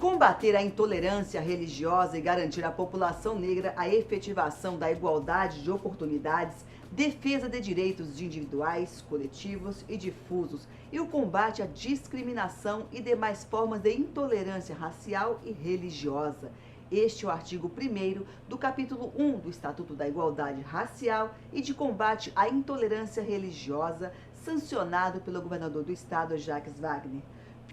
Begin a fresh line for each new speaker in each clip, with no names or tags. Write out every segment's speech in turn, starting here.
Combater a intolerância religiosa e garantir à população negra a efetivação da igualdade de oportunidades, defesa de direitos individuais, coletivos e difusos e o combate à discriminação e demais formas de intolerância racial e religiosa. Este é o artigo 1º do capítulo 1 do Estatuto da Igualdade Racial e de Combate à Intolerância Religiosa, sancionado pelo governador do estado, Jacques Wagner.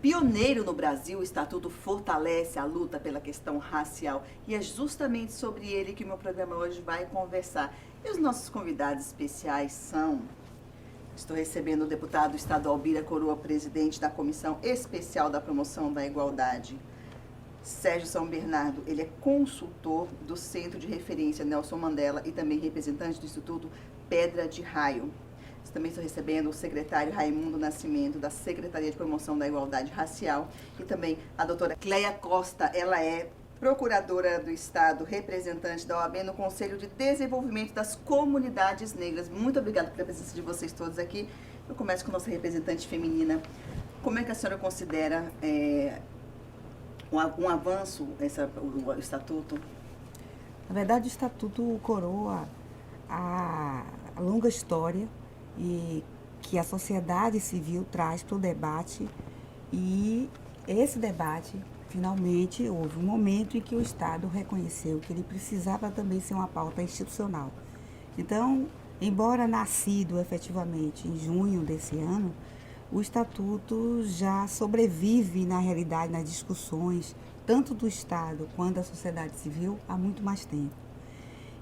Pioneiro no Brasil, o Estatuto fortalece a luta pela questão racial e é justamente sobre ele que o meu programa hoje vai conversar. E os nossos convidados especiais são... Estou recebendo o deputado estadual Bira Coroa, presidente da Comissão Especial da Promoção da Igualdade. Sérgio São Bernardo, ele é consultor do Centro de Referência Nelson Mandela e também representante do Instituto Pedra de Raio. Também estou recebendo o secretário Raimundo Nascimento, da Secretaria de Promoção da Igualdade Racial, e também a doutora Cleia Costa, ela é procuradora do Estado, representante da OAB no Conselho de Desenvolvimento das Comunidades Negras. Muito obrigada pela presença de vocês todos aqui. Eu começo com a nossa representante feminina. Como é que a senhora considera um avanço, o Estatuto?
Na verdade, o Estatuto coroa a longa história e que a sociedade civil traz para o debate, e esse debate, finalmente, houve um momento em que o Estado reconheceu que ele precisava também ser uma pauta institucional. Então, embora nascido efetivamente em junho desse ano, o Estatuto já sobrevive na realidade, nas discussões, tanto do Estado quanto da sociedade civil, há muito mais tempo.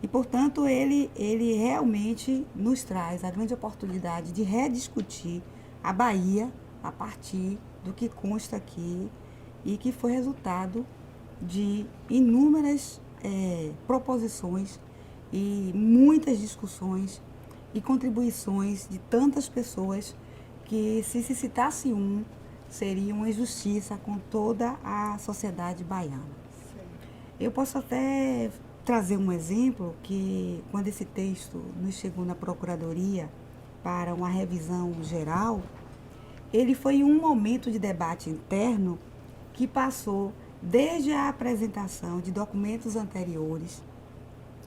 E, portanto, ele realmente nos traz a grande oportunidade de rediscutir a Bahia a partir do que consta aqui e que foi resultado de inúmeras proposições e muitas discussões e contribuições de tantas pessoas que, se citasse seria uma injustiça com toda a sociedade baiana. Eu posso até trazer um exemplo que, quando esse texto nos chegou na Procuradoria para uma revisão geral, ele foi um momento de debate interno que passou desde a apresentação de documentos anteriores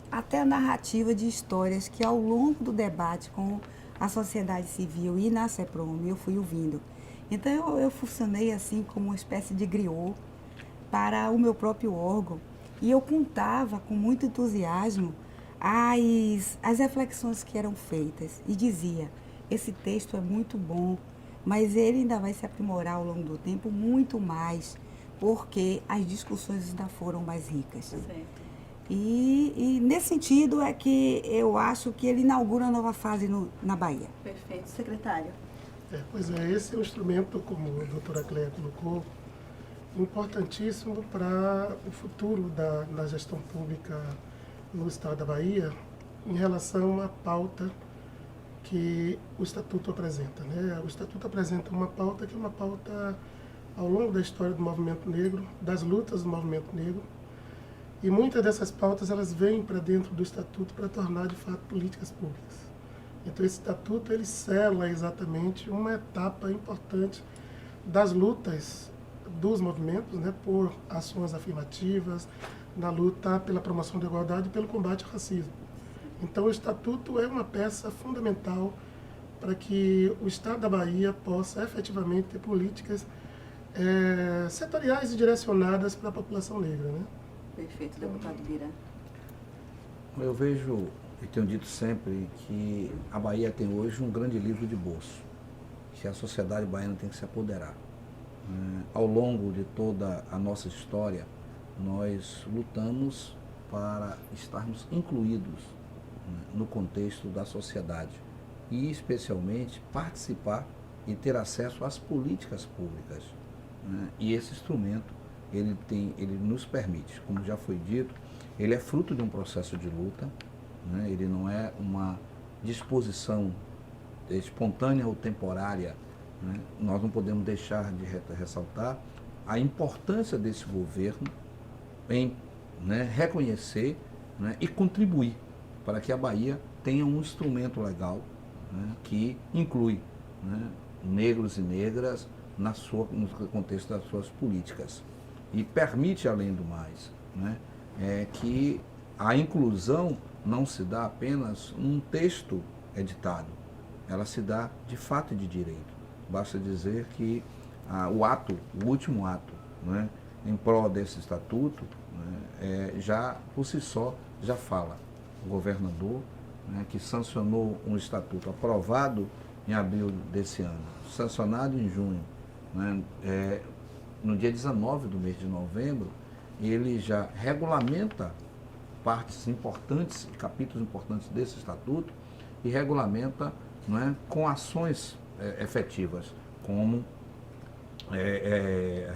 até a narrativa de histórias que, ao longo do debate com a sociedade civil e na CEPROM, eu fui ouvindo. Então, eu funcionei assim como uma espécie de griot para o meu próprio órgão. E eu contava com muito entusiasmo as reflexões que eram feitas e dizia: esse texto é muito bom, mas ele ainda vai se aprimorar ao longo do tempo muito mais, porque as discussões ainda foram mais ricas.
Certo.
E nesse sentido é que eu acho que ele inaugura uma nova fase na Bahia.
Perfeito. Secretário.
Pois é, esse é um instrumento, como a doutora Cleia colocou, importantíssimo para o futuro da gestão pública no estado da Bahia, em relação à pauta que o Estatuto apresenta, né? O Estatuto apresenta uma pauta que é uma pauta ao longo da história do movimento negro, das lutas do movimento negro, e muitas dessas pautas elas vêm para dentro do Estatuto para tornar de fato políticas públicas. Então esse Estatuto ele sela exatamente uma etapa importante das lutas dos movimentos, né, por ações afirmativas, na luta pela promoção da igualdade e pelo combate ao racismo. Então, o Estatuto é uma peça fundamental para que o Estado da Bahia possa efetivamente ter políticas setoriais e direcionadas para a população negra, né?
Perfeito, deputado Bira.
Eu vejo e tenho dito sempre que a Bahia tem hoje um grande livro de bolso, que a sociedade baiana tem que se apoderar. Ao longo de toda a nossa história, nós lutamos para estarmos incluídos no contexto da sociedade e, especialmente, participar e ter acesso às políticas públicas. E esse instrumento, ele nos permite, como já foi dito, ele é fruto de um processo de luta, ele não é uma disposição espontânea ou temporária. Nós não podemos deixar de ressaltar a importância desse governo em reconhecer e contribuir para que a Bahia tenha um instrumento legal que inclui negros e negras no contexto das suas políticas. e permite, além do mais, né, que a inclusão não se dá apenas num texto editado, ela se dá de fato e de direito. Basta dizer que o último ato, né, em prol desse estatuto, né, já por si só já fala. O governador, né, que sancionou um estatuto aprovado em abril desse ano, sancionado em junho, né, no dia 19 do mês de novembro, ele já regulamenta partes importantes, capítulos importantes desse estatuto e regulamenta, né, com ações efetivas, como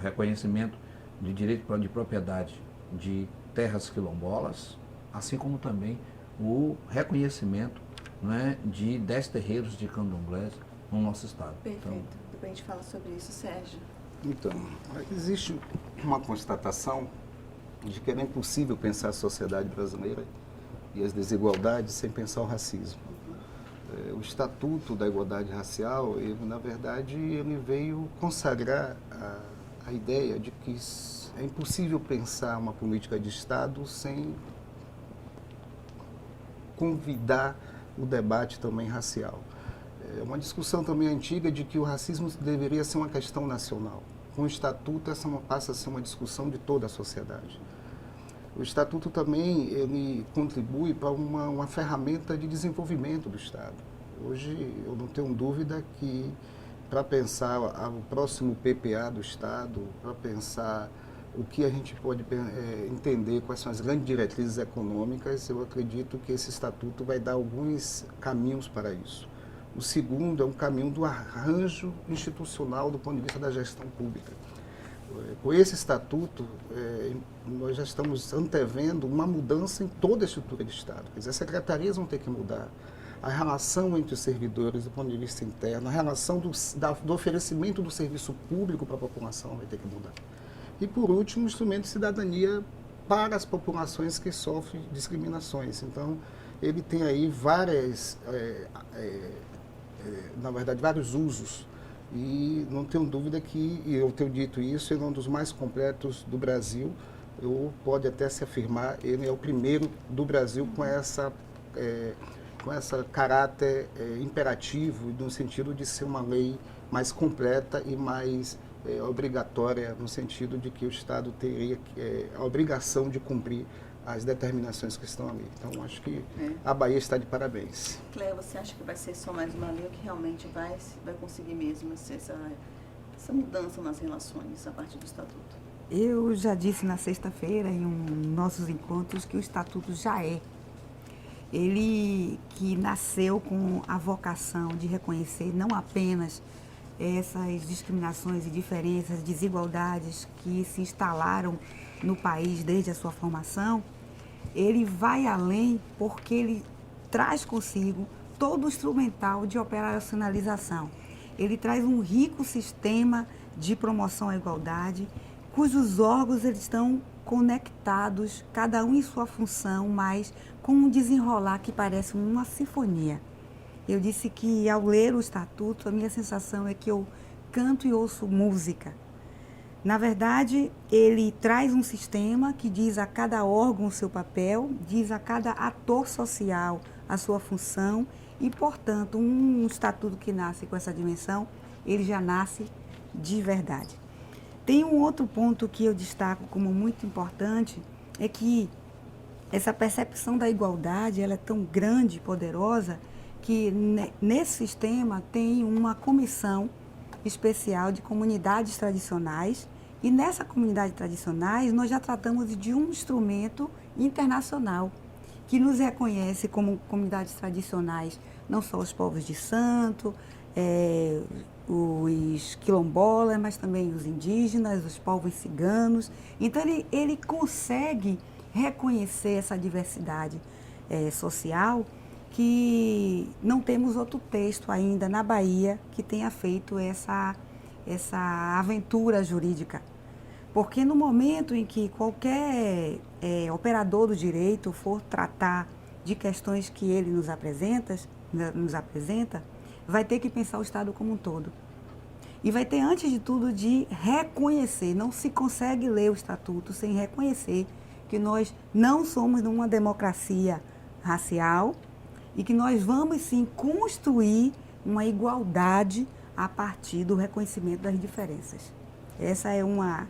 reconhecimento de direito de propriedade de terras quilombolas, assim como também o reconhecimento, né, de 10 terreiros de candomblés no nosso estado.
Perfeito. Depois a gente fala sobre isso, Sérgio.
Então, existe uma constatação de que era impossível pensar a sociedade brasileira e as desigualdades sem pensar o racismo. O Estatuto da Igualdade Racial, ele, na verdade, ele veio consagrar a ideia de que é impossível pensar uma política de Estado sem convidar o debate também racial. É uma discussão também antiga de que o racismo deveria ser uma questão nacional. Com o Estatuto, essa passa a ser uma discussão de toda a sociedade. O Estatuto também ele contribui para uma ferramenta de desenvolvimento do Estado. Hoje, eu não tenho dúvida que, para pensar o próximo PPA do Estado, para pensar o que a gente pode entender, quais são as grandes diretrizes econômicas, eu acredito que esse Estatuto vai dar alguns caminhos para isso. O segundo é um caminho do arranjo institucional do ponto de vista da gestão pública. Com esse estatuto, nós já estamos antevendo uma mudança em toda a estrutura do Estado. Quer dizer, as secretarias vão ter que mudar. A relação entre os servidores do ponto de vista interno, a relação do oferecimento do serviço público para a população vai ter que mudar. E, por último, o instrumento de cidadania para as populações que sofrem discriminações. Então, ele tem aí na verdade, vários usos. E não tenho dúvida que, e eu tenho dito isso, ele é um dos mais completos do Brasil. Pode até se afirmar, ele é o primeiro do Brasil com essa caráter imperativo, no sentido de ser uma lei mais completa e mais obrigatória, no sentido de que o Estado teria a obrigação de cumprir as determinações que estão ali. Então, acho que a Bahia está de parabéns.
Cléia, você acha que vai ser só mais uma lei ou que realmente vai conseguir mesmo essa mudança nas relações a partir do Estatuto?
Eu já disse na sexta-feira, em nossos encontros, que o Estatuto já é. Ele que nasceu com a vocação de reconhecer não apenas essas discriminações e diferenças, desigualdades que se instalaram no país desde a sua formação, ele vai além porque ele traz consigo todo o instrumental de operacionalização. Ele traz um rico sistema de promoção à igualdade, cujos órgãos eles estão conectados, cada um em sua função, mas com um desenrolar que parece uma sinfonia. Eu disse que ao ler o Estatuto, a minha sensação é que eu canto e ouço música. Na verdade, ele traz um sistema que diz a cada órgão o seu papel, diz a cada ator social a sua função e, portanto, um estatuto que nasce com essa dimensão, ele já nasce de verdade. Tem um outro ponto que eu destaco como muito importante, é que essa percepção da igualdade ela é tão grande e poderosa que nesse sistema tem uma comissão especial de comunidades tradicionais e nessa comunidade tradicionais nós já tratamos de um instrumento internacional que nos reconhece como comunidades tradicionais, não só os povos de santo, os quilombolas, mas também os indígenas, os povos ciganos. Então ele consegue reconhecer essa diversidade social que não temos outro texto ainda na Bahia que tenha feito essa aventura jurídica. Porque no momento em que qualquer operador do direito for tratar de questões que ele nos apresenta, vai ter que pensar o Estado como um todo. E vai ter, antes de tudo, de reconhecer. Não se consegue ler o Estatuto sem reconhecer que nós não somos uma democracia racial e que nós vamos, sim, construir uma igualdade a partir do reconhecimento das diferenças. Essa é uma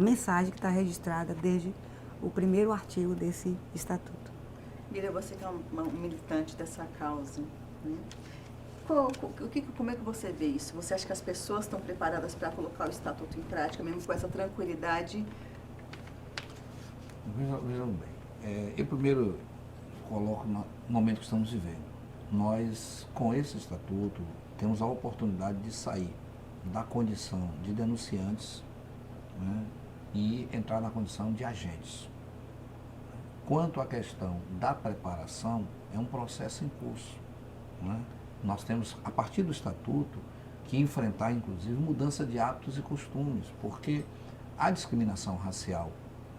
mensagem que está registrada desde o primeiro artigo desse Estatuto.
Miriam, você que é um militante dessa causa, né? Como é que você vê isso? Você acha que as pessoas estão preparadas para colocar o Estatuto em prática, mesmo com essa tranquilidade?
Vejam bem, eu primeiro coloco no momento que estamos vivendo. Nós, com esse Estatuto, temos a oportunidade de sair da condição de denunciantes, né, e entrar na condição de agentes. Quanto à questão da preparação, é um processo em curso, né? Nós temos, a partir do Estatuto, que enfrentar, inclusive, mudança de hábitos e costumes, porque a discriminação racial,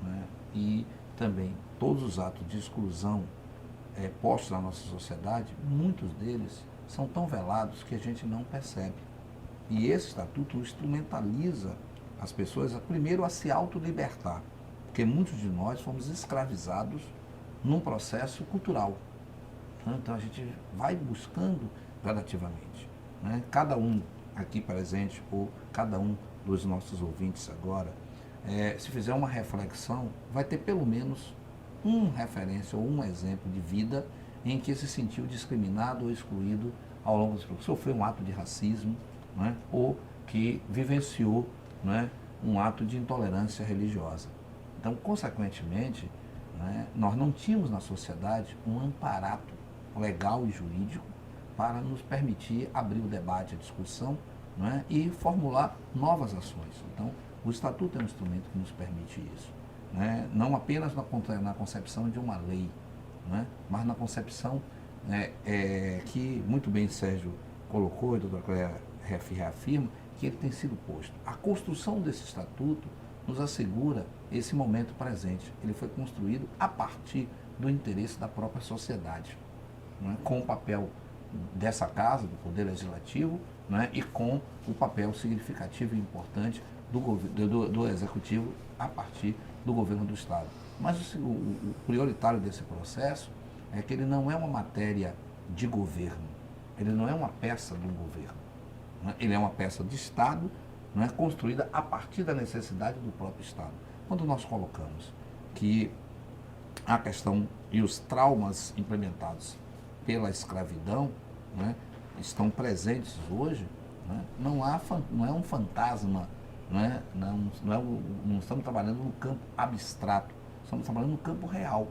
né, e também todos os atos de exclusão postos na nossa sociedade, muitos deles são tão velados que a gente não percebe. E esse Estatuto instrumentaliza as pessoas, primeiro, a se autolibertar, porque muitos de nós fomos escravizados num processo cultural. Então, a gente vai buscando gradativamente, né? Cada um aqui presente, ou cada um dos nossos ouvintes agora, se fizer uma reflexão, vai ter pelo menos uma referência ou um exemplo de vida em que se sentiu discriminado ou excluído ao longo do sofreu um ato de racismo, né? Ou que vivenciou, né, um ato de intolerância religiosa. Então, consequentemente, né, nós não tínhamos na sociedade um amparato legal e jurídico para nos permitir abrir o debate, a discussão, né, e formular novas ações. Então, o Estatuto é um instrumento que nos permite isso, né, não apenas na concepção de uma lei, né, mas na concepção que muito bem Sérgio colocou, e a doutora Cléia reafirma, que ele tem sido posto. A construção desse Estatuto nos assegura esse momento presente. Ele foi construído a partir do interesse da própria sociedade, né, com o papel dessa casa, do Poder Legislativo, né, e com o papel significativo e importante do Executivo a partir do governo do Estado. Mas o prioritário desse processo é que ele não é uma matéria de governo, ele não é uma peça do governo, né, ele é uma peça de Estado, né, construída a partir da necessidade do próprio Estado. Quando nós colocamos que a questão e os traumas implementados pela escravidão, né, estão presentes hoje, né, não é um fantasma, né, não estamos trabalhando no campo abstrato, estamos trabalhando no campo real,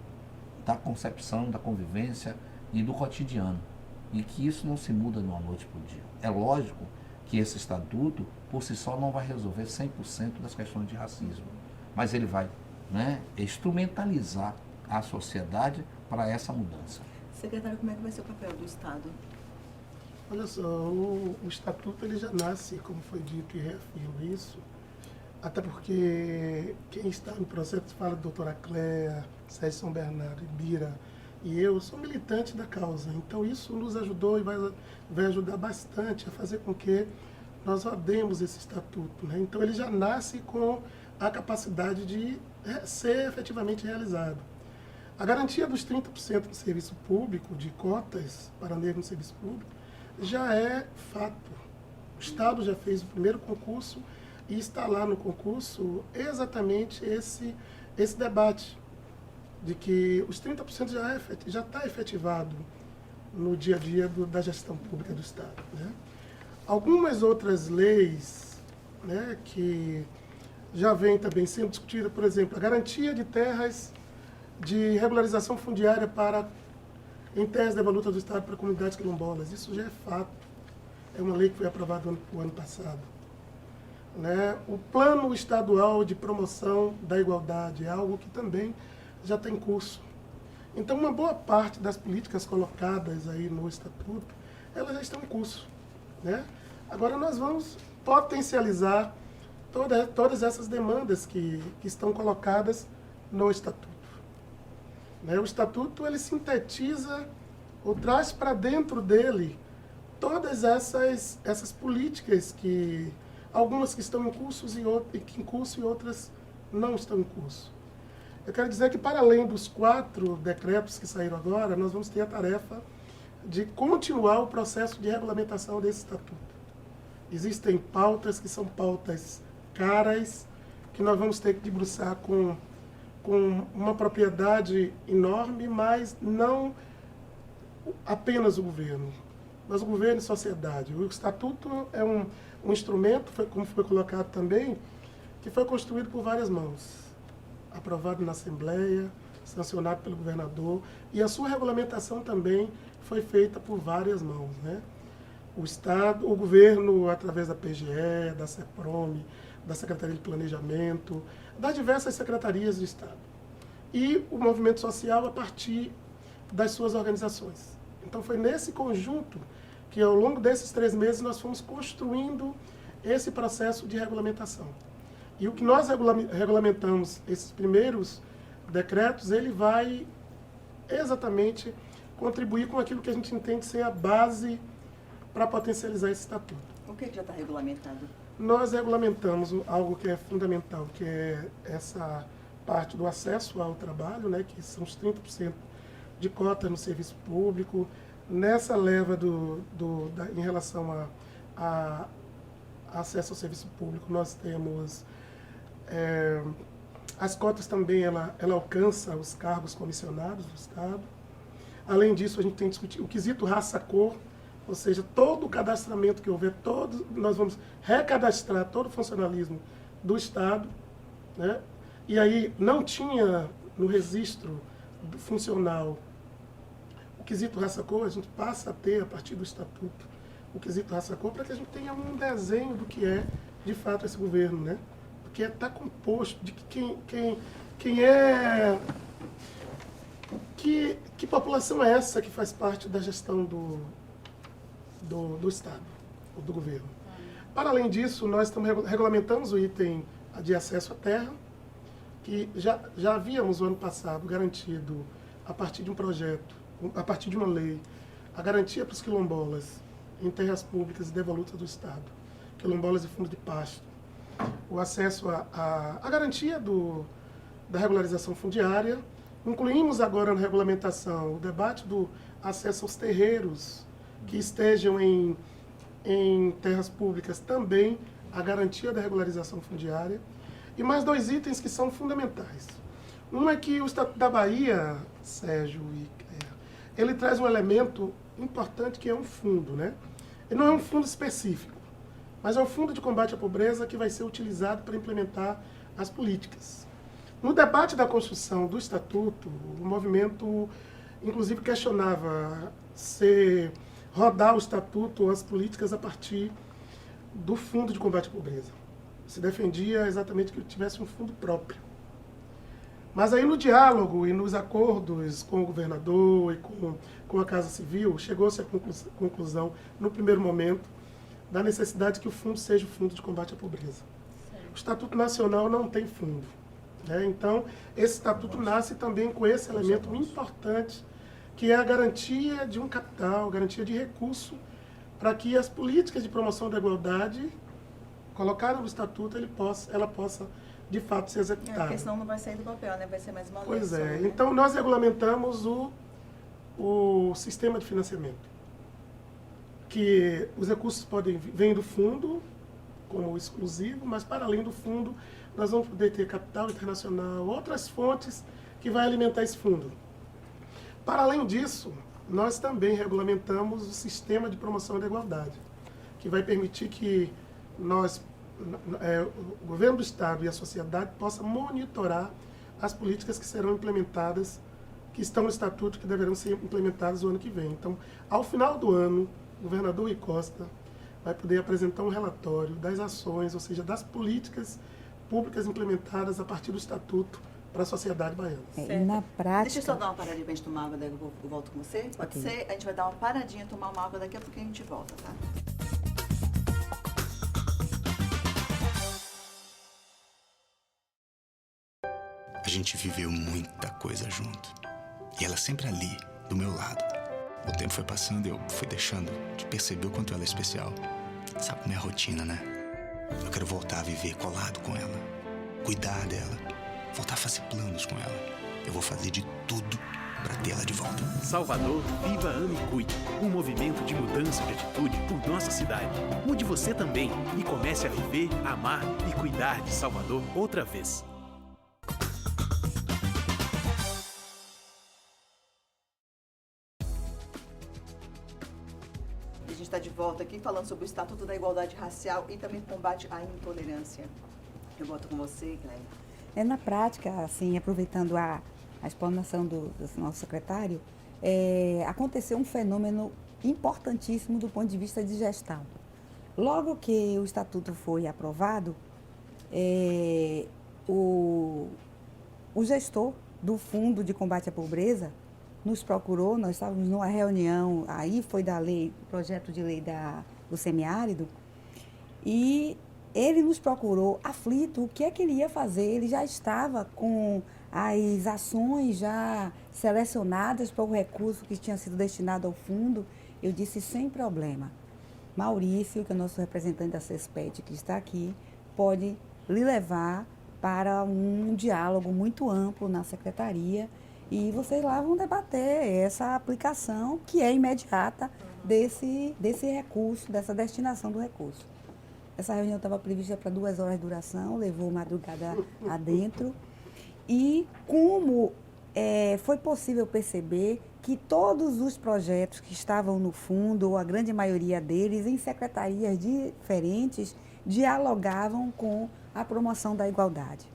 da concepção, da convivência e do cotidiano. E que isso não se muda de uma noite para o dia. É lógico que esse Estatuto, por si só, não vai resolver 100% das questões de racismo, mas ele vai, né, instrumentalizar a sociedade para essa mudança.
Secretário, como é que vai ser o papel do Estado?
Olha só, o Estatuto ele já nasce, como foi dito, e reafirmo isso, até porque quem está no processo, fala a doutora Cléia, Sérgio São Bernardo, Bira e eu, sou militante da causa. Então isso nos ajudou e vai ajudar bastante a fazer com que nós rodemos esse Estatuto, né? Então ele já nasce com a capacidade de ser efetivamente realizado. A garantia dos 30% no serviço público, de cotas para negros no serviço público, já é fato. O Estado já fez o primeiro concurso e está lá no concurso exatamente esse debate de que os 30% já está efetivado no dia a dia da gestão pública do Estado, né? Algumas outras leis, né, que já vêm também sendo discutidas, por exemplo, a garantia de terras de regularização fundiária em terras devolutas do Estado para comunidades quilombolas. Isso já é fato. É uma lei que foi aprovada no ano passado. Né? O Plano Estadual de Promoção da Igualdade é algo que também já está em curso. Então, uma boa parte das políticas colocadas aí no Estatuto, elas já estão em curso, né? Agora, nós vamos potencializar todas essas demandas que estão colocadas no Estatuto. Né? O Estatuto, ele sintetiza ou traz para dentro dele todas essas políticas que algumas que estão em curso e outras não estão em curso. Eu quero dizer que, para além dos 4 decretos que saíram agora, nós vamos ter a tarefa de continuar o processo de regulamentação desse estatuto. Existem pautas que são pautas caras, que nós vamos ter que debruçar com uma propriedade enorme, mas não apenas o governo, mas o governo e a sociedade. O estatuto é um instrumento, como foi colocado também, que foi construído por várias mãos, aprovado na Assembleia, sancionado pelo governador, e a sua regulamentação também foi feita por várias mãos, né? O Estado, o governo, através da PGE, da CEPROME, da Secretaria de Planejamento, das diversas secretarias do Estado. E o movimento social a partir das suas organizações. Então foi nesse conjunto que, ao longo desses 3 meses, nós fomos construindo esse processo de regulamentação. E o que nós regulamentamos, esses primeiros decretos, ele vai exatamente contribuir com aquilo que a gente entende ser a base para potencializar esse estatuto.
O que já está regulamentado?
Nós regulamentamos algo que é fundamental, que é essa parte do acesso ao trabalho, né, que são os 30% de cota no serviço público. Nessa leva em relação a acesso ao serviço público, nós temos as cotas também, ela alcança os cargos comissionados do Estado. Além disso, a gente tem discutido o quesito raça-cor, ou seja, todo o cadastramento que houver, nós vamos recadastrar todo o funcionalismo do Estado, né? E aí não tinha no registro funcional o quesito raça-cor, a gente passa a ter, a partir do Estatuto, o quesito raça-cor, para que a gente tenha um desenho do que é, de fato, esse governo, né? Porque está composto de quem é... Que população é essa que faz parte da gestão do Estado, ou do governo. Para além disso, nós regulamentamos o item de acesso à terra, que já havíamos, o ano passado, garantido, a partir de um projeto, a partir de uma lei, a garantia para os quilombolas em terras públicas e devolutas do Estado, quilombolas e fundo de pasto, o acesso à garantia da regularização fundiária. Incluímos agora na regulamentação o debate do acesso aos terreiros que estejam em terras públicas, também a garantia da regularização fundiária. E mais 2 itens que são fundamentais. Um é que o Estatuto da Bahia, Sérgio, ele traz um elemento importante que é um fundo, né? Ele não é um fundo específico, mas é um fundo de combate à pobreza que vai ser utilizado para implementar as políticas. No debate da construção do Estatuto, o movimento, inclusive, questionava se rodar o Estatuto ou as políticas a partir do Fundo de Combate à Pobreza. Se defendia exatamente que tivesse um fundo próprio. Mas aí no diálogo e nos acordos com o governador e com a Casa Civil, chegou-se à conclusão, no primeiro momento, da necessidade que o fundo seja o Fundo de Combate à Pobreza. O Estatuto Nacional não tem fundo. Então, esse estatuto nasce também com esse elemento importante, que é a garantia de um capital, garantia de recurso, para que as políticas de promoção da igualdade, colocadas no estatuto, ela possa, de fato, ser executada.
Porque senão não vai sair do papel, né? Vai ser mais uma lei.
Pois é.
Né?
Então, nós regulamentamos o sistema de financiamento, que os recursos vêm do fundo, como exclusivo, mas, para além do fundo, nós vamos poder ter capital internacional, outras fontes que vai alimentar esse fundo. Para além disso, nós também regulamentamos o sistema de promoção da igualdade, que vai permitir que o governo do Estado e a sociedade possam monitorar as políticas que serão implementadas, que estão no Estatuto, que deverão ser implementadas no ano que vem. Então, ao final do ano, o governador Rui Costa vai poder apresentar um relatório das ações, ou seja, das políticas públicas implementadas a partir do Estatuto para a sociedade baiana.
E na prática...
Deixa eu só dar uma paradinha para a gente tomar água, daí eu volto com você. Pode ser? A gente vai dar uma paradinha, tomar uma água, daqui a pouco a gente volta, tá?
A gente viveu muita coisa junto. E ela sempre ali, do meu lado. O tempo foi passando e eu fui deixando de perceber o quanto ela é especial. Sabe como é a rotina, né? Eu quero voltar a viver colado com ela, cuidar dela, voltar a fazer planos com ela. Eu vou fazer de tudo para tê-la de volta.
Salvador, Viva, Ame e Cuide. Um movimento de mudança de atitude por nossa cidade. Mude você também e comece a viver, amar e cuidar de Salvador outra vez.
A gente está de volta aqui falando sobre o Estatuto da Igualdade Racial e também combate à intolerância. Eu volto com você, Cléia.
Na prática, assim, aproveitando a explanação do nosso secretário, aconteceu um fenômeno importantíssimo do ponto de vista de gestão. Logo que o Estatuto foi aprovado, o gestor do Fundo de Combate à Pobreza nos procurou, nós estávamos numa reunião, aí foi da lei, projeto de lei do semiárido, e ele nos procurou aflito, o que é que ele ia fazer? Ele já estava com as ações já selecionadas para o recurso que tinha sido destinado ao fundo. Eu disse, sem problema. Maurício, que é o nosso representante da CESPET, que está aqui, pode lhe levar para um diálogo muito amplo na secretaria e vocês lá vão debater essa aplicação que é imediata desse recurso, dessa destinação do recurso. Essa reunião estava prevista para 2 horas de duração, levou madrugada adentro. E como foi possível perceber que todos os projetos que estavam no fundo, ou a grande maioria deles, em secretarias diferentes, dialogavam com a promoção da igualdade.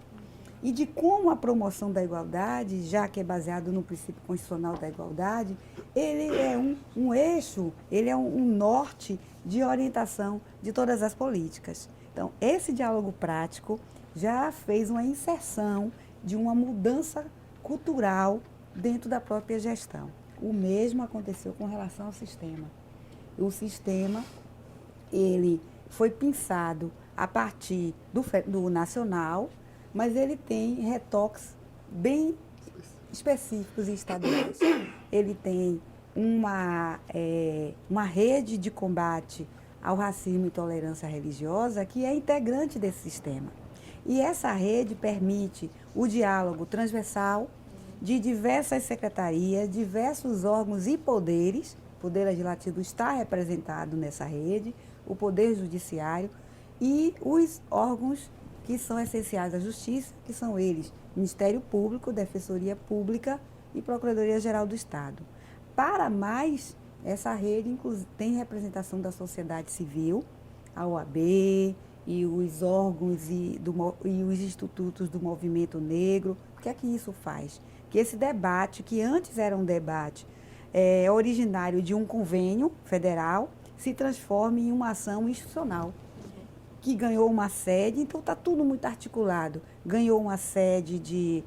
E de como a promoção da igualdade, já que é baseado no princípio constitucional da igualdade, ele é um eixo, ele é um norte de orientação de todas as políticas. Então, esse diálogo prático já fez uma inserção de uma mudança cultural dentro da própria gestão. O mesmo aconteceu com relação ao sistema. O sistema, ele foi pensado a partir do nacional, mas ele tem retoques bem específicos e estaduais. Ele tem uma rede de combate ao racismo e intolerância religiosa que é integrante desse sistema. E essa rede permite o diálogo transversal de diversas secretarias, diversos órgãos e poderes. O Poder Legislativo está representado nessa rede, o Poder Judiciário e os órgãos que são essenciais à Justiça, que são eles, Ministério Público, Defensoria Pública e Procuradoria-Geral do Estado. Para mais, essa rede tem representação da sociedade civil, a OAB e os órgãos e os institutos do movimento negro. O que é que isso faz? Que esse debate, que antes era um debate originário de um convênio federal, se transforme em uma ação institucional, que ganhou uma sede, então está tudo muito articulado. Ganhou uma sede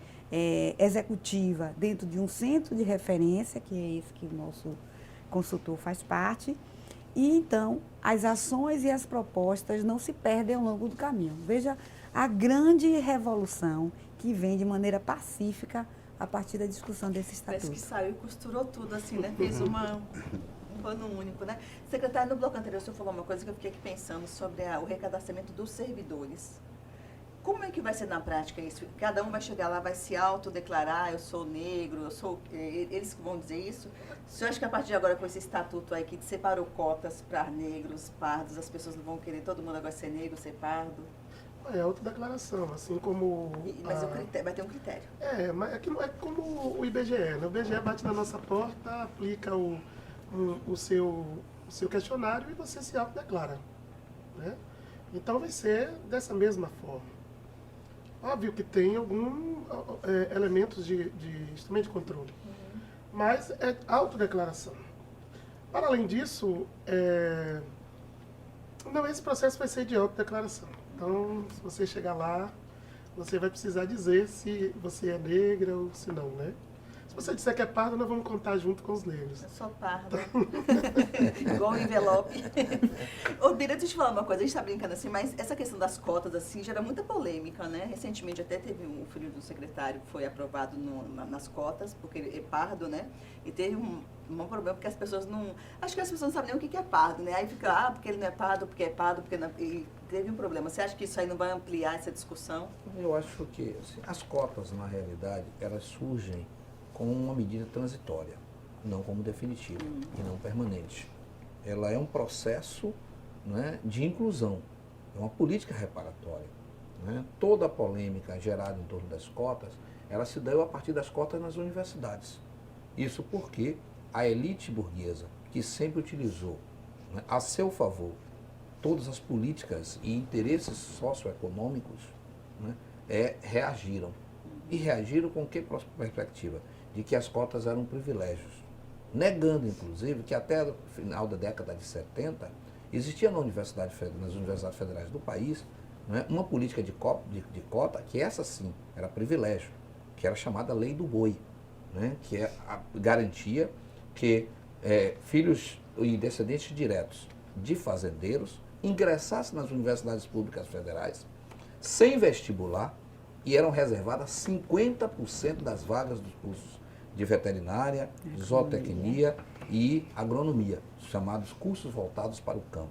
executiva dentro de um centro de referência, que é esse que o nosso consultor faz parte, e então as ações e as propostas não se perdem ao longo do caminho. Veja a grande revolução que vem de maneira pacífica a partir da discussão desse estatuto.
Parece que saiu e costurou tudo assim, né? Fez um pano único, né? Secretário, no bloco anterior, o senhor falou uma coisa que eu fiquei aqui pensando sobre o recadastramento dos servidores. Como é que vai ser na prática isso? Cada um vai chegar lá, vai se autodeclarar, eu sou negro, eu sou... Eles que vão dizer isso? O senhor acha que a partir de agora, com esse estatuto aí que separou cotas para negros, pardos, as pessoas não vão querer todo mundo agora ser negro, ser pardo?
É autodeclaração, assim como...
Mas vai ter um critério.
Mas é que não é como o IBGE, né? O IBGE bate na nossa porta, aplica o seu questionário e você se autodeclara, né? Então vai ser dessa mesma forma. Óbvio que tem alguns elementos de instrumento de controle, mas é autodeclaração. Para além disso, esse processo vai ser de autodeclaração. Então, se você chegar lá, você vai precisar dizer se você é negra ou se não, né? Se você disser que é pardo, nós vamos contar junto com os negros.
Eu sou parda. Igual o envelope. Ô, Bira, deixa eu te falar uma coisa. A gente tá brincando assim, mas essa questão das cotas, assim, gera muita polêmica, né? Recentemente até teve um filho do secretário que foi aprovado nas cotas, porque ele é pardo, né? E teve maior problema porque as pessoas não... Acho que as pessoas não sabem nem o que é pardo, né? Aí fica, porque ele não é pardo, porque é pardo, porque não... E teve um problema. Você acha que isso aí não vai ampliar essa discussão?
Eu acho que assim, as cotas, na realidade, elas surgem como uma medida transitória, não como definitiva e não permanente. Ela é um processo, né, de inclusão, é uma política reparatória. Né? Toda a polêmica gerada em torno das cotas, ela se deu a partir das cotas nas universidades. Isso porque a elite burguesa, que sempre utilizou, né, a seu favor todas as políticas e interesses socioeconômicos, né, reagiram. E reagiram com que perspectiva? De que as cotas eram privilégios. Negando, inclusive, que até o final da década de 70, existia nas universidades federais do país, né, uma política de cota, que essa sim era privilégio, que era chamada Lei do Boi, né, que garantia que filhos e descendentes diretos de fazendeiros ingressassem nas universidades públicas federais sem vestibular e eram reservadas 50% das vagas dos cursos de veterinária, zootecnia e agronomia, chamados cursos voltados para o campo.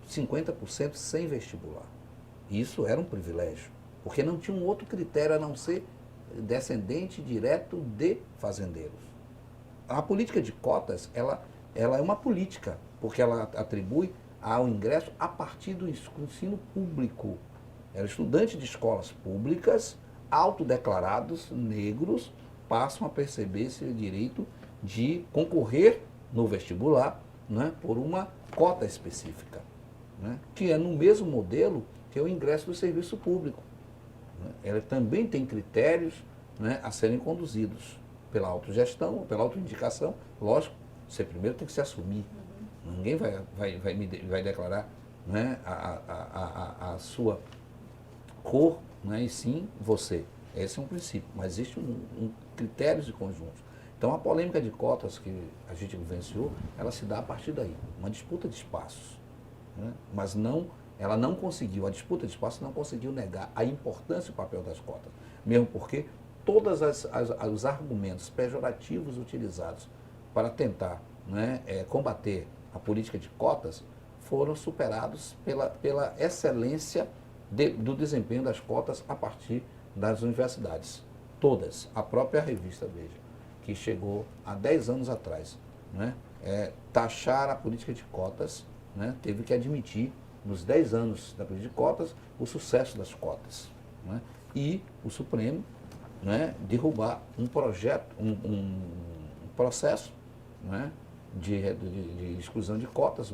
50% sem vestibular. Isso era um privilégio, porque não tinha um outro critério a não ser descendente direto de fazendeiros. A política de cotas, ela é uma política, porque ela atribui ao ingresso a partir do ensino público. Eram estudantes de escolas públicas, autodeclarados, negros, passam a perceber esse direito de concorrer no vestibular, né, por uma cota específica, né, que é no mesmo modelo que o ingresso do serviço público. Né. Ela também tem critérios, né, a serem conduzidos pela autogestão, pela autoindicação. Lógico, você primeiro tem que se assumir. Ninguém vai declarar, né, a sua cor, né, e sim você. Esse é um princípio, mas existe um critérios de conjunto. Então a polêmica de cotas que a gente vivenciou, ela se dá a partir daí, uma disputa de espaços. Né? Mas ela não conseguiu, a disputa de espaços não conseguiu negar a importância e o papel das cotas. Mesmo porque todos os argumentos pejorativos utilizados para tentar, né, combater a política de cotas foram superados pela excelência do desempenho das cotas a partir das universidades. Todas. A própria revista Veja, que chegou há 10 anos atrás, né, taxar a política de cotas, né, teve que admitir, nos 10 anos da política de cotas, o sucesso das cotas. Né, e o Supremo, né, derrubar um projeto, um processo, né, de exclusão de cotas,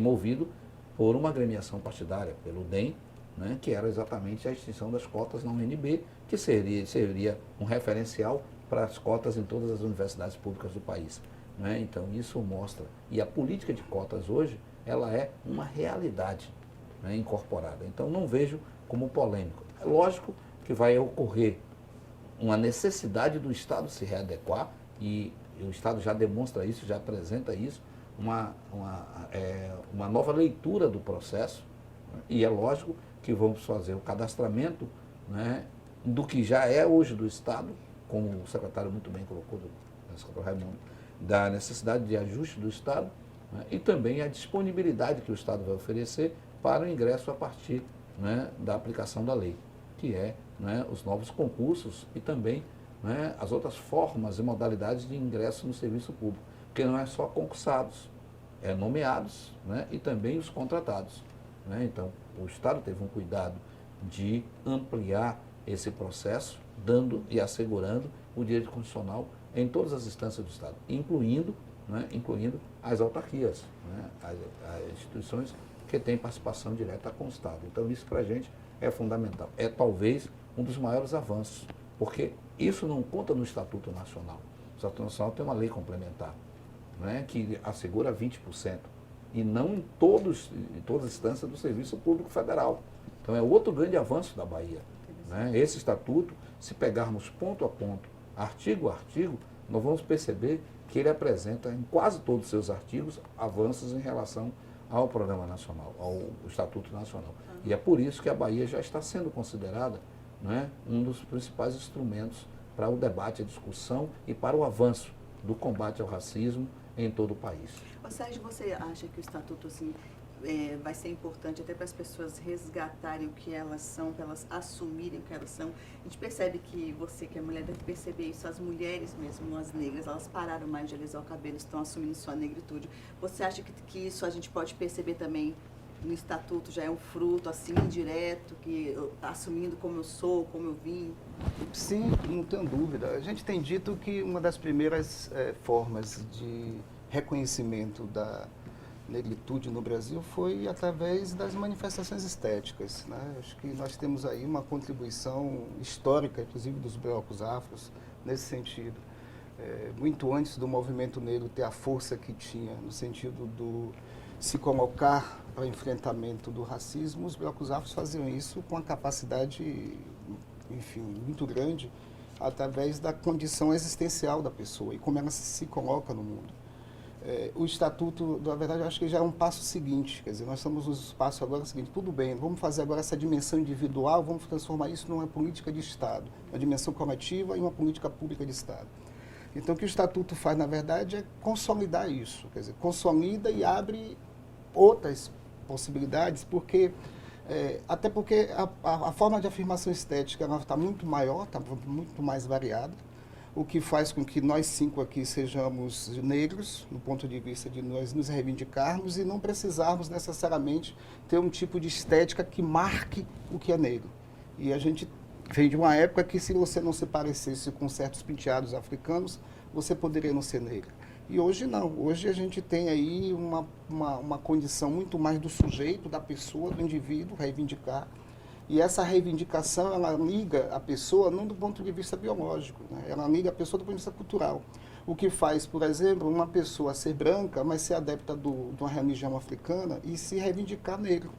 movido por uma agremiação partidária, pelo DEM, né, que era exatamente a extinção das cotas na UNB, que seria um referencial para as cotas em todas as universidades públicas do país. Né? Então isso mostra, e a política de cotas hoje, ela é uma realidade, né, incorporada. Então não vejo como polêmico. É lógico que vai ocorrer uma necessidade do Estado se readequar, e o Estado já demonstra isso, já apresenta isso, uma nova leitura do processo, né? E é lógico que vamos fazer o cadastramento, né, do que já é hoje do Estado, como o secretário muito bem colocou, o secretário Raimundo, da necessidade de ajuste do Estado, né, e também a disponibilidade que o Estado vai oferecer para o ingresso a partir, né, da aplicação da lei, que é, né, os novos concursos e também, né, as outras formas e modalidades de ingresso no serviço público, porque não é só concursados, é nomeados, né, e também os contratados. Né? Então, o Estado teve um cuidado de ampliar esse processo, dando e assegurando o direito constitucional em todas as instâncias do Estado, incluindo as autarquias, né? as instituições que têm participação direta com o Estado. Então, isso para a gente é fundamental. É talvez um dos maiores avanços, porque isso não conta no Estatuto Nacional. O Estatuto Nacional tem uma lei complementar, né, que assegura 20%, e não em todas as instâncias do Serviço Público Federal. Então é outro grande avanço da Bahia. Né? Esse estatuto, se pegarmos ponto a ponto, artigo a artigo, nós vamos perceber que ele apresenta em quase todos os seus artigos avanços em relação ao Programa Nacional, ao Estatuto Nacional. E é por isso que a Bahia já está sendo considerada, né, um dos principais instrumentos para o debate, a discussão e para o avanço do combate ao racismo em todo o país.
Ô, Sérgio, você acha que o Estatuto assim, vai ser importante até para as pessoas resgatarem o que elas são, para elas assumirem o que elas são? A gente percebe que você, que é mulher, deve perceber isso. As mulheres mesmo, as negras, elas pararam mais de alisar o cabelo, estão assumindo sua negritude. Você acha que isso a gente pode perceber também no Estatuto? Já é um fruto assim, indireto, que assumindo como eu sou, como eu vim?
Sim, não tenho dúvida. A gente tem dito que uma das primeiras formas de reconhecimento da negritude no Brasil foi através das manifestações estéticas, né? Acho que nós temos aí uma contribuição histórica, inclusive dos blocos afros, nesse sentido. Muito antes do movimento negro ter a força que tinha, no sentido do se colocar para enfrentamento do racismo, os blocos afros faziam isso com a capacidade, enfim, muito grande, através da condição existencial da pessoa e como ela se coloca no mundo. O Estatuto, na verdade, eu acho que já é um passo seguinte, quer dizer, nós estamos no passo agora seguinte, tudo bem, vamos fazer agora essa dimensão individual, vamos transformar isso numa política de Estado, uma dimensão coletiva e uma política pública de Estado. Então, o que o Estatuto faz, na verdade, é consolidar isso, quer dizer, consolida e abre outras possibilidades, porque, até porque a forma de afirmação estética está muito maior, está muito mais variada, o que faz com que nós 5 aqui sejamos negros, no ponto de vista de nós nos reivindicarmos e não precisarmos necessariamente ter um tipo de estética que marque o que é negro. E a gente vem de uma época que se você não se parecesse com certos penteados africanos, você poderia não ser negra. E hoje não, hoje a gente tem aí uma condição muito mais do sujeito, da pessoa, do indivíduo reivindicar. E essa reivindicação, ela liga a pessoa não do ponto de vista biológico, né? Ela liga a pessoa do ponto de vista cultural. O que faz, por exemplo, uma pessoa ser branca, mas ser adepta de uma religião africana e se reivindicar negro.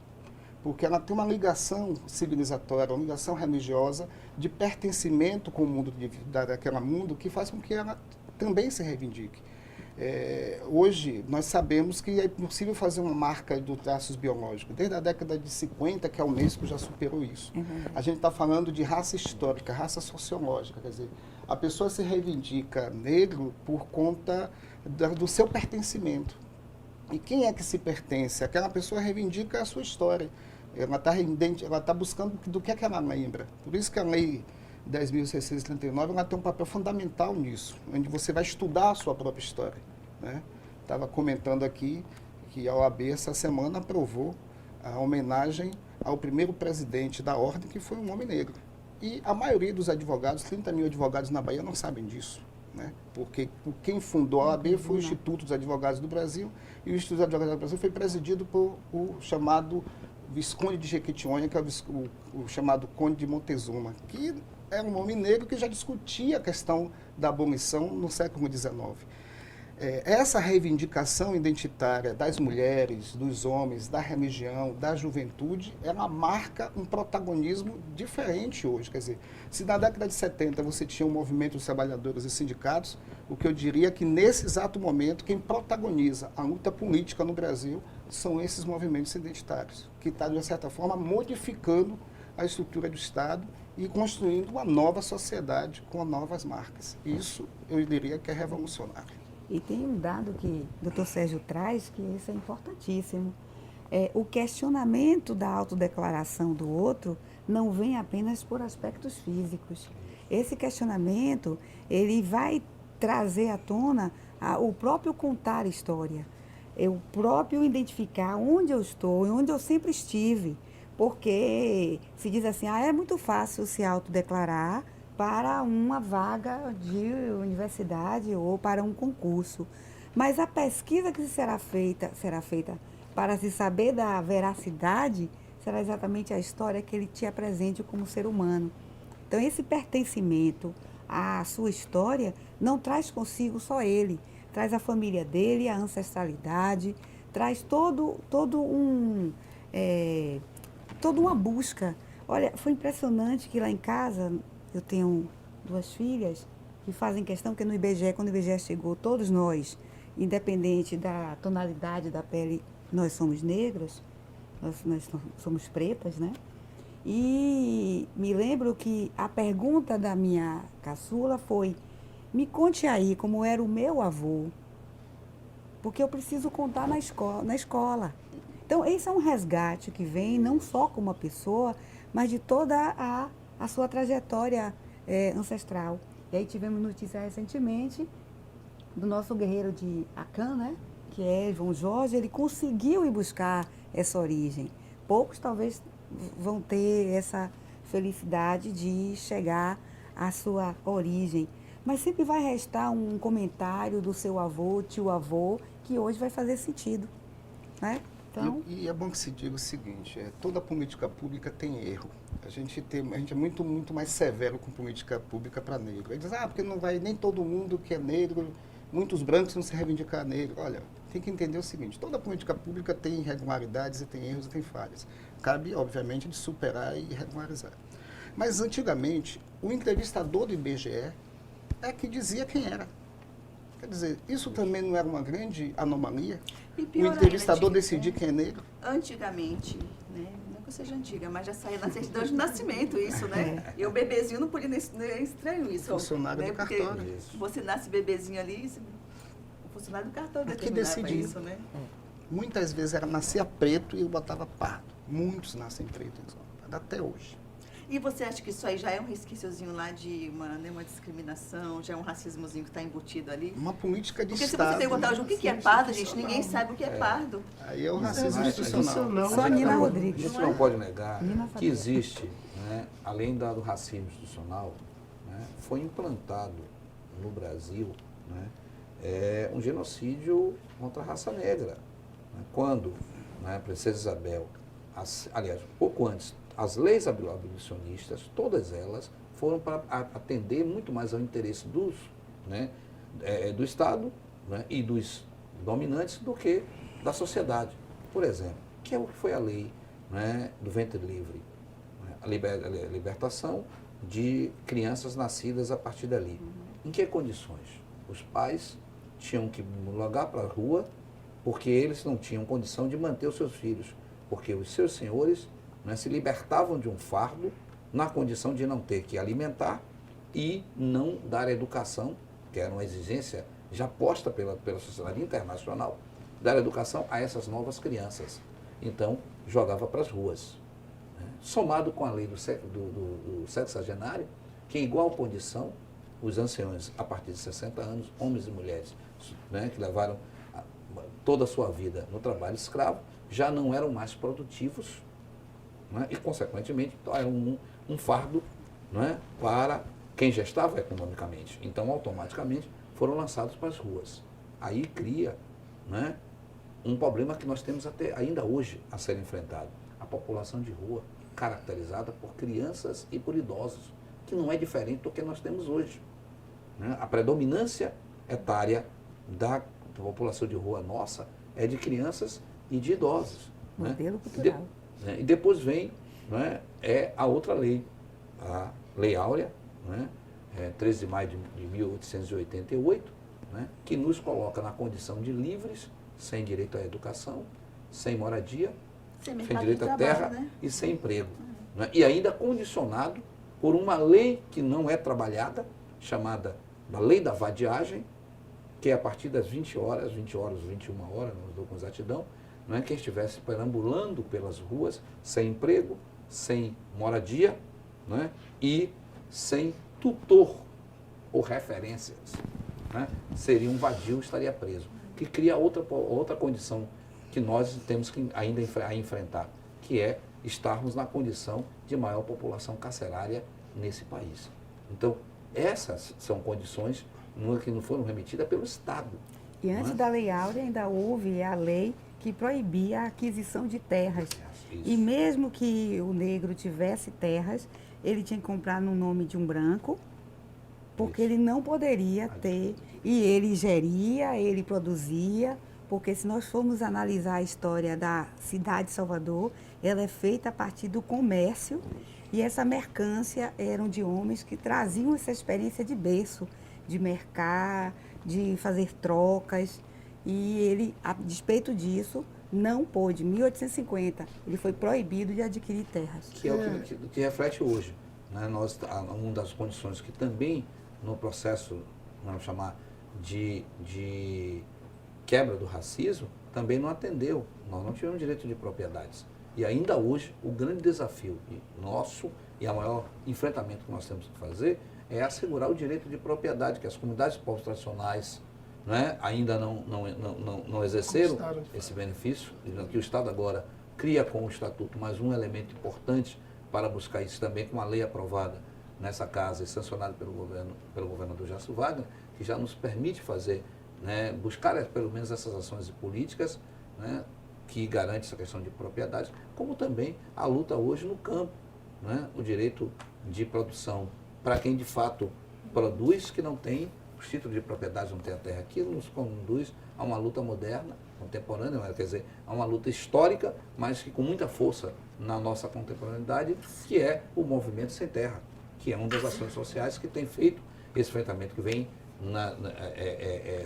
Porque ela tem uma ligação civilizatória, uma ligação religiosa de pertencimento com o mundo, daquele mundo, que faz com que ela também se reivindique. Hoje, nós sabemos que é possível fazer uma marca dos traços biológicos. Desde a década de 50, que a Unesco já superou isso. A gente está falando de raça histórica, raça sociológica. Quer dizer, a pessoa se reivindica negro por conta do seu pertencimento. E quem é que se pertence? Aquela pessoa reivindica a sua história. Ela está buscando do que é que ela lembra. Por isso que a lei 10.639, ela tem um papel fundamental nisso, onde você vai estudar a sua própria história, né? Estava comentando aqui que a OAB essa semana aprovou a homenagem ao primeiro presidente da ordem, que foi um homem negro. E a maioria dos advogados, 30 mil advogados na Bahia, não sabem disso, né? Porque quem fundou a OAB foi o Instituto dos Advogados do Brasil, e o Instituto dos Advogados do Brasil foi presidido por o chamado Visconde de Jequitinhonha, que é o chamado Conde de Montezuma, que é um homem negro que já discutia a questão da abolição no século XIX. Essa reivindicação identitária das mulheres, dos homens, da religião, da juventude, ela marca um protagonismo diferente hoje. Quer dizer, se na década de 70 você tinha um movimento dos trabalhadores e sindicatos, o que eu diria é que nesse exato momento quem protagoniza a luta política no Brasil são esses movimentos identitários, que estão, de certa forma, modificando a estrutura do Estado e construindo uma nova sociedade com novas marcas. Isso, eu diria que é revolucionário.
E tem um dado que o Dr. Sérgio traz, que isso é importantíssimo. O questionamento da autodeclaração do outro não vem apenas por aspectos físicos. Esse questionamento, ele vai trazer à tona o próprio contar história, o próprio identificar onde eu estou e onde eu sempre estive. Porque se diz assim, é muito fácil se autodeclarar para uma vaga de universidade ou para um concurso. Mas a pesquisa que será feita para se saber da veracidade, será exatamente a história que ele te apresente como ser humano. Então, esse pertencimento à sua história não traz consigo só ele, traz a família dele, a ancestralidade, traz toda uma busca. Olha, foi impressionante que lá em casa, eu tenho 2 filhas que fazem questão que no IBGE, quando o IBGE chegou, todos nós, independente da tonalidade da pele, nós somos negras, nós somos pretas, né? E me lembro que a pergunta da minha caçula foi, me conte aí como era o meu avô, porque eu preciso contar na escola. Então, esse é um resgate que vem não só com uma pessoa, mas de toda a sua trajetória ancestral. E aí tivemos notícia recentemente do nosso guerreiro de Acan, né? Que é João Jorge, ele conseguiu ir buscar essa origem. Poucos talvez vão ter essa felicidade de chegar à sua origem. Mas sempre vai restar um comentário do seu avô, tio-avô, que hoje vai fazer sentido, né? Então...
E é bom que se diga o seguinte, toda política pública tem erro. A gente é muito mais severo com política pública para negro. Ele diz, porque não vai nem todo mundo que é negro, muitos brancos não se reivindicar negro. Olha, tem que entender o seguinte, toda política pública tem irregularidades e tem erros e tem falhas. Cabe, obviamente, de superar e regularizar. Mas, antigamente, o entrevistador do IBGE é que dizia quem era. Quer dizer, isso também não era uma grande anomalia?
E pior
o entrevistador
ainda,
decidir quem é negro?
Antigamente, né? Não que eu seja antiga, mas já saía na certidão de nascimento isso, né? E o bebezinho não podia nem estranho isso.
Funcionário
né?
do
Porque
cartório.
você nasce bebezinho ali, o funcionário do cartório
É que
determinava
decidia.
isso, né?
Muitas vezes nascia preto e eu botava pardo. Muitos nascem preto, até hoje.
E você acha que isso aí já é um resquíciozinho lá de uma discriminação, já é um racismozinho que está embutido ali?
Uma política de
Porque
Estado.
se você perguntar hoje o que é pardo, gente, ninguém sabe o que é pardo.
Aí é o
Isso
racismo
é
institucional.
Só Nina
A
Rodrigues.
gente não pode negar
Nina
que
sabia.
existe, né, além do racismo institucional, né, foi implantado no Brasil, né, um genocídio contra a raça negra. Né, quando, né, a princesa Isabel, aliás, pouco antes, as leis abolicionistas, todas elas foram para atender muito mais ao interesse dos, né, do Estado, né, e dos dominantes do que da sociedade. Por exemplo, que é o que foi a lei, né, do ventre livre, né, a libertação de crianças nascidas a partir dali. Em que condições? Os pais tinham que largar para a rua porque eles não tinham condição de manter os seus filhos, porque os seus senhores, né, se libertavam de um fardo na condição de não ter que alimentar e não dar educação, que era uma exigência já posta pela sociedade internacional, dar educação a essas novas crianças. Então, jogava para as ruas. Né? Somado com a lei do sexagenário, que em igual condição, os anciões, a partir de 60 anos, homens e mulheres, né, que levaram toda a sua vida no trabalho escravo, já não eram mais produtivos, né, e, consequentemente, era um fardo, né, para quem já estava economicamente. Então, automaticamente, foram lançados para as ruas. Aí cria, né, um problema que nós temos até ainda hoje a ser enfrentado. A população de rua, caracterizada por crianças e por idosos, que não é diferente do que nós temos hoje. Né? A predominância etária da população de rua nossa é de crianças e de idosos.
Modelo
Né?
cultural.
E depois vem, né, a outra lei, a Lei Áurea, né, 13 de maio de 1888, né, que nos coloca na condição de livres, sem direito à educação, sem moradia, sem direito à terra, né, e sem emprego. Né, e ainda condicionado por uma lei que não é trabalhada, chamada da Lei da Vadiagem, que é a partir das 20 horas, 21 horas, não dou com exatidão, não é, quem estivesse perambulando pelas ruas, sem emprego, sem moradia, né, e sem tutor ou referências, né, seria um vadio, estaria preso. Que cria outra condição que nós temos que ainda enfrentar, que é estarmos na condição de maior população carcerária nesse país. Então, essas são condições que não foram remetidas pelo Estado.
E antes da Lei Áurea ainda houve a lei que proibia a aquisição de terras.
Isso.
E mesmo que o negro tivesse terras, ele tinha que comprar no nome de um branco, porque ele não poderia ter. E ele geria, ele produzia, porque se nós formos analisar a história da cidade de Salvador, ela é feita a partir do comércio, e essa mercância eram de homens que traziam essa experiência de berço, de mercar, de fazer trocas. E ele, a despeito disso, não pôde. Em 1850, ele foi proibido de adquirir terras.
Que é o que reflete hoje. Né? Uma das condições que também no processo vamos chamar, de quebra do racismo, também não atendeu. Nós não tivemos direito de propriedades. E ainda hoje, o grande desafio nosso e o maior enfrentamento que nós temos que fazer é assegurar o direito de propriedade, que as comunidades povos tradicionais, né, ainda não exerceram esse benefício, que o Estado agora cria com o Estatuto mais um elemento importante para buscar isso também, com uma lei aprovada nessa casa e sancionada pelo governador Jácio Wagner, que já nos permite fazer, né, buscar pelo menos essas ações políticas, né, que garante essa questão de propriedade, como também a luta hoje no campo, né, o direito de produção para quem de fato produz, que não tem os títulos de propriedade, não tem a terra. Aquilo nos conduz a uma luta moderna, contemporânea, quer dizer, a uma luta histórica, mas que com muita força na nossa contemporaneidade, que é o movimento sem terra, que é uma das ações sociais que tem feito esse enfrentamento, que vem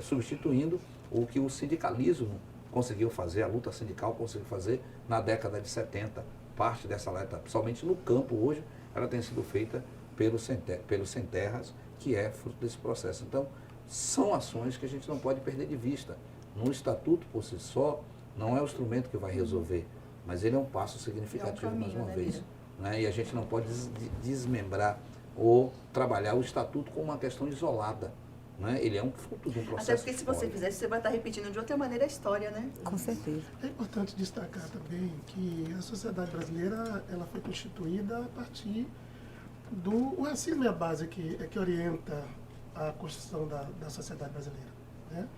substituindo o que o sindicalismo conseguiu fazer, a luta sindical conseguiu fazer na década de 70. Parte dessa luta, principalmente no campo hoje, ela tem sido feita pelos sem terras, que é fruto desse processo. Então, são ações que a gente não pode perder de vista. No Estatuto, por si só, não é o instrumento que vai resolver, mas ele é um passo significativo, mais uma vez. Né? E a gente não pode desmembrar ou trabalhar o Estatuto como uma questão isolada. Né? Ele é um fruto de um processo.
Até porque se você fizer isso, você vai estar repetindo de outra maneira a história, né?
Com certeza.
É importante destacar também que a sociedade brasileira ela foi constituída a partir o racismo é a base que orienta a construção da sociedade brasileira. Né?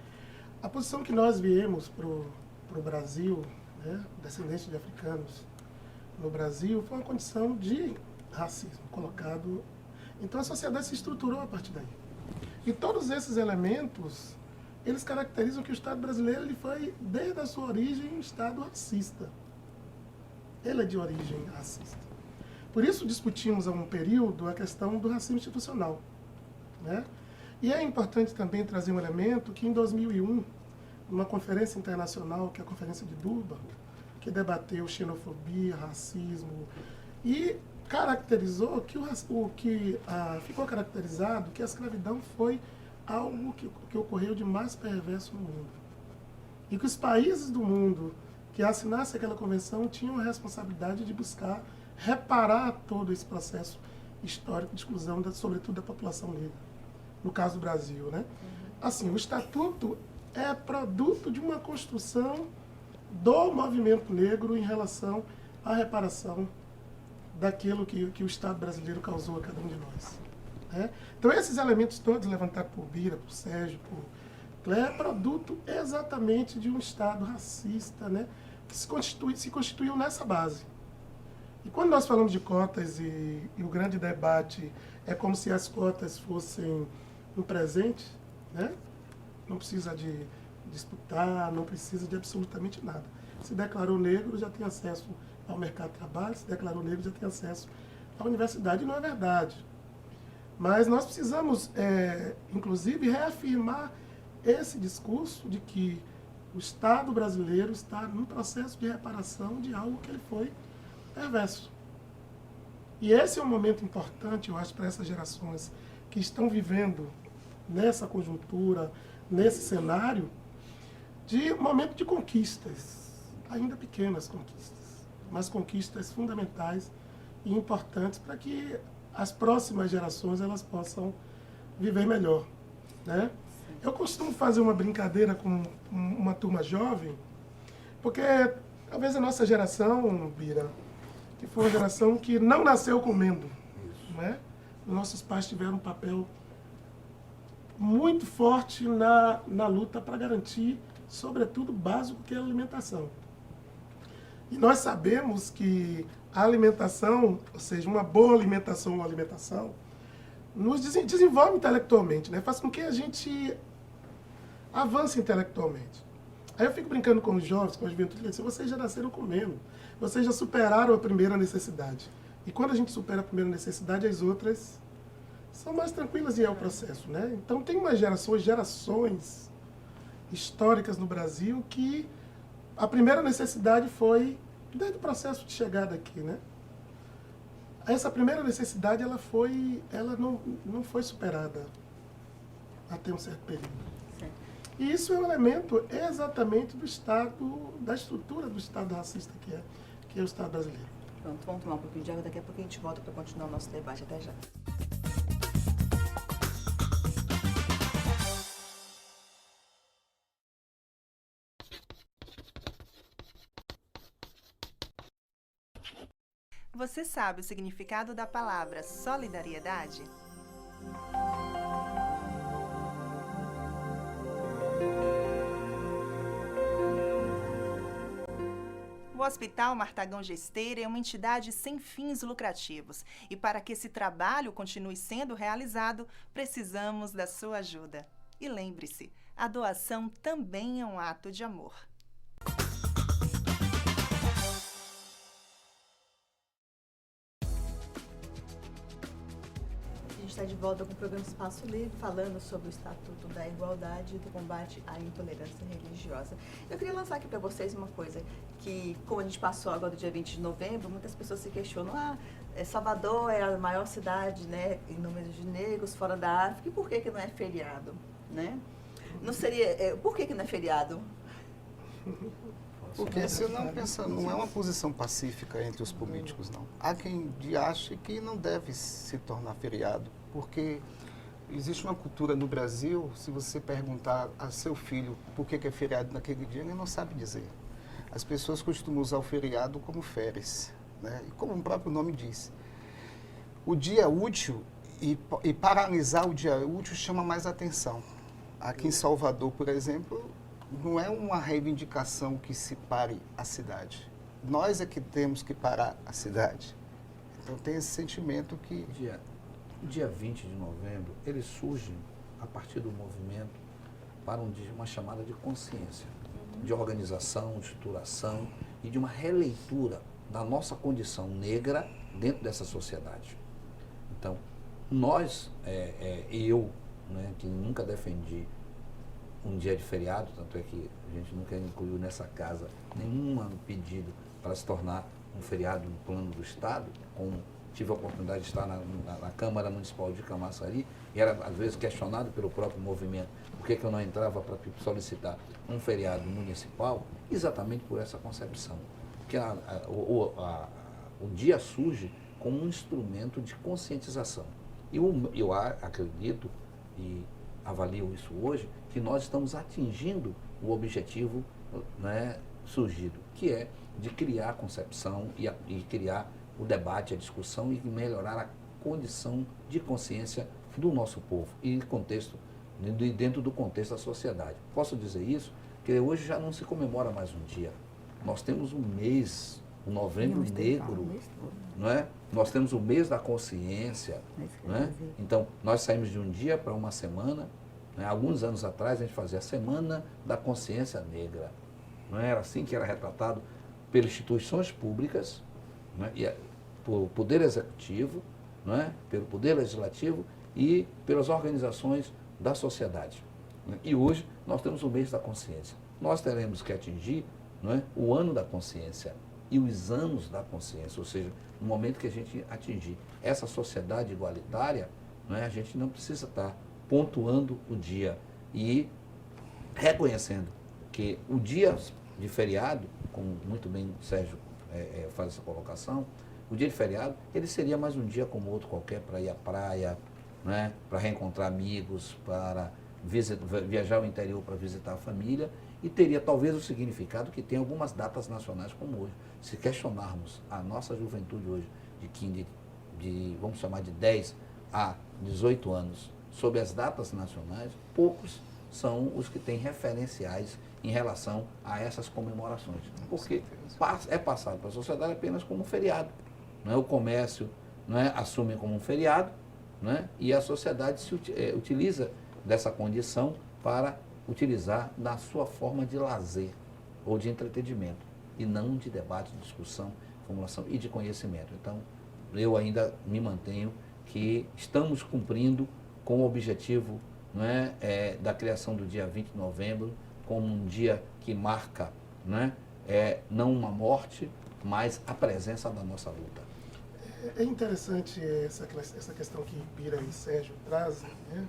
A posição que nós viemos para o Brasil, né, descendentes de africanos no Brasil, foi uma condição de racismo colocado. Então a sociedade se estruturou a partir daí. E todos esses elementos, eles caracterizam que o Estado brasileiro ele foi, desde a sua origem, um Estado racista. Ele é de origem racista. Por isso discutimos há um período a questão do racismo institucional. Né? E é importante também trazer um elemento que em 2001, numa conferência internacional, que é a Conferência de Durban, que debateu xenofobia, racismo, e caracterizou ficou caracterizado que a escravidão foi algo que ocorreu de mais perverso no mundo. E que os países do mundo que assinassem aquela convenção tinham a responsabilidade de buscar reparar todo esse processo histórico de exclusão, sobretudo da população negra, no caso do Brasil. Né? Assim, o Estatuto é produto de uma construção do movimento negro em relação à reparação daquilo que o Estado brasileiro causou a cada um de nós. Né? Então, esses elementos todos levantados por Bira, por Sérgio, por Cléia, é produto exatamente de um Estado racista, né? Que se constituiu nessa base. E quando nós falamos de cotas e o grande debate é como se as cotas fossem um presente, né? Não precisa de disputar, não precisa de absolutamente nada. Se declarou negro, já tem acesso ao mercado de trabalho, se declarou negro, já tem acesso à universidade. E não é verdade. Mas nós precisamos, inclusive, reafirmar esse discurso de que o Estado brasileiro está num processo de reparação de algo que ele foi perverso. E esse é um momento importante, eu acho, para essas gerações que estão vivendo nessa conjuntura, nesse cenário, de um momento de conquistas, ainda pequenas conquistas, mas conquistas fundamentais e importantes para que as próximas gerações elas possam viver melhor. Né? Eu costumo fazer uma brincadeira com uma turma jovem, porque talvez a nossa geração, Bira, que foi uma geração que não nasceu comendo. Né? Nossos pais tiveram um papel muito forte na luta para garantir, sobretudo, o básico, que é a alimentação. E nós sabemos que a alimentação, ou seja, uma boa alimentação ou alimentação, nos desenvolve intelectualmente, né? Faz com que a gente avance intelectualmente. Aí eu fico brincando com os jovens, com a juventude, assim, vocês já nasceram comendo, vocês já superaram a primeira necessidade. E quando a gente supera a primeira necessidade, as outras são mais tranquilas e é o processo. Né? Então tem umas gerações históricas no Brasil que a primeira necessidade foi desde o processo de chegada aqui. Né? Essa primeira necessidade ela não foi superada. até um certo período.
Certo.
E isso é um elemento exatamente do Estado, da estrutura do Estado racista que é o Estado brasileiro.
Pronto, vamos tomar um pouquinho de água, daqui a pouco a gente volta para continuar o nosso debate. Até já.
Você sabe o significado da palavra solidariedade? O Hospital Martagão Gesteira é uma entidade sem fins lucrativos e para que esse trabalho continue sendo realizado, precisamos da sua ajuda. E lembre-se, a doação também é um ato de amor.
A gente está de volta com o programa Espaço Livre, falando sobre o Estatuto da Igualdade e do combate à intolerância religiosa. Eu queria lançar aqui para vocês uma coisa que, como a gente passou agora do dia 20 de novembro, muitas pessoas se questionam, Salvador é a maior cidade, né, em número de negros fora da África, e por que não é feriado, né? Não seria, por que não é feriado?
Porque se não pensa, não é uma posição pacífica entre os políticos, não. Há quem ache que não deve se tornar feriado, porque existe uma cultura no Brasil, se você perguntar a seu filho por que é feriado naquele dia, ele não sabe dizer. As pessoas costumam usar o feriado como férias, né? E como o próprio nome diz. O dia útil e paralisar o dia útil chama mais atenção. Aqui em Salvador, por exemplo, não é uma reivindicação que se pare a cidade. Nós é que temos que parar a cidade. Então tem esse sentimento que...
O dia 20 de novembro, ele surge a partir do movimento para uma chamada de consciência, de organização, de estruturação e de uma releitura da nossa condição negra dentro dessa sociedade. Então, nós, eu, né, que nunca defendi um dia de feriado, tanto é que a gente nunca incluiu nessa casa nenhum pedido para se tornar um feriado no plano do Estado, como tive a oportunidade de estar na Câmara Municipal de Camaçari, e era às vezes questionado pelo próprio movimento por que eu não entrava para solicitar um feriado municipal, exatamente por essa concepção. Que o dia surge como um instrumento de conscientização. E eu acredito e avalio isso hoje, que nós estamos atingindo o objetivo, né, surgido, que é de criar a concepção e criar o debate, a discussão e melhorar a condição de consciência do nosso povo e dentro do contexto da sociedade. Posso dizer isso? Porque hoje já não se comemora mais um dia. Nós temos um mês, o Novembro Negro, não é? Nós temos o mês da consciência, não é? Então, nós saímos de um dia para uma semana. Né? Alguns anos atrás, a gente fazia a Semana da Consciência Negra. Não era assim que era retratado pelas instituições públicas, né? E pelo Poder Executivo, não é? Pelo Poder Legislativo e pelas organizações da sociedade. Né? E hoje nós temos o mês da consciência. Nós teremos que atingir, não é, o ano da consciência e os anos da consciência, ou seja, no momento que a gente atingir essa sociedade igualitária, não é, a gente não precisa estar pontuando o dia e reconhecendo que o dia de feriado, como muito bem o Sérgio faz essa colocação, o dia de feriado, ele seria mais um dia como outro qualquer para ir à praia, né, para reencontrar amigos, para viajar ao interior para visitar a família, e teria talvez o significado que tem algumas datas nacionais como hoje. Se questionarmos a nossa juventude hoje, vamos chamar de 10 a 18 anos, sobre as datas nacionais, poucos são os que têm referenciais em relação a essas comemorações. Porque é passado para a sociedade apenas como um feriado. Não é? O comércio, não é, assume como um feriado, não é? E a sociedade utiliza dessa condição para utilizar na sua forma de lazer ou de entretenimento, e não de debate, de discussão, formulação e de conhecimento. Então, eu ainda me mantenho que estamos cumprindo com o objetivo, não é, da criação do dia 20 de novembro como um dia que marca, não uma morte, mas a presença da nossa luta.
É interessante essa questão que Bira e Sérgio trazem, né?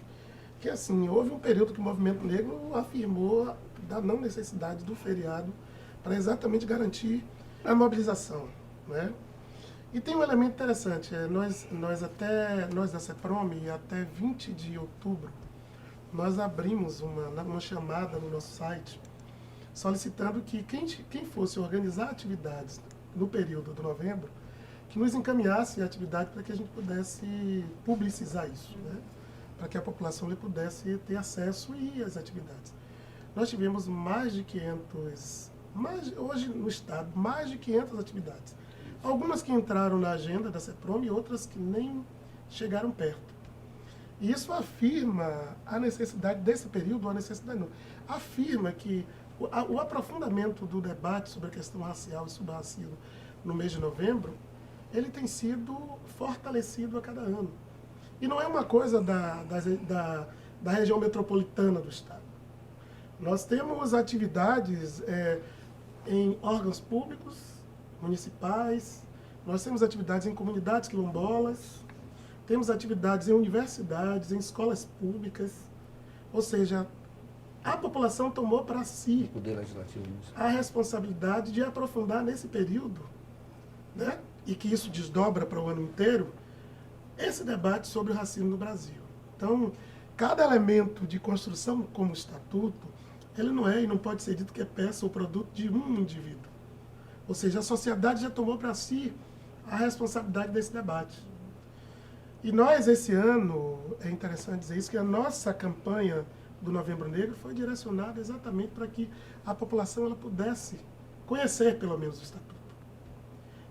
que assim, houve um período que o movimento negro afirmou da não necessidade do feriado para exatamente garantir a mobilização, né? E tem um elemento interessante, nós da CEPROM, até 20 de outubro, nós abrimos uma chamada no nosso site, solicitando que quem fosse organizar atividades no período de novembro, que nos encaminhasse a atividade para que a gente pudesse publicizar isso, né? Para que a população pudesse ter acesso e as atividades. Nós tivemos mais de 500, hoje no estado, mais de 500 atividades. Algumas que entraram na agenda da CEPROM e outras que nem chegaram perto. E isso afirma a necessidade desse período, afirma que o aprofundamento do debate sobre a questão racial e subracismo no mês de novembro, ele tem sido fortalecido a cada ano. E não é uma coisa da região metropolitana do estado. Nós temos atividades em órgãos públicos, municipais, nós temos atividades em comunidades quilombolas, temos atividades em universidades, em escolas públicas, ou seja, a população tomou para si
Poder Legislativo,
a responsabilidade de aprofundar nesse período, né? E que isso desdobra para o ano inteiro, esse debate sobre o racismo no Brasil. Então, cada elemento de construção como o estatuto, ele não é e não pode ser dito que é peça ou produto de um indivíduo. Ou seja, a sociedade já tomou para si a responsabilidade desse debate. E nós, esse ano, é interessante dizer isso, que a nossa campanha do Novembro Negro foi direcionada exatamente para que a população ela pudesse conhecer, pelo menos, o estatuto.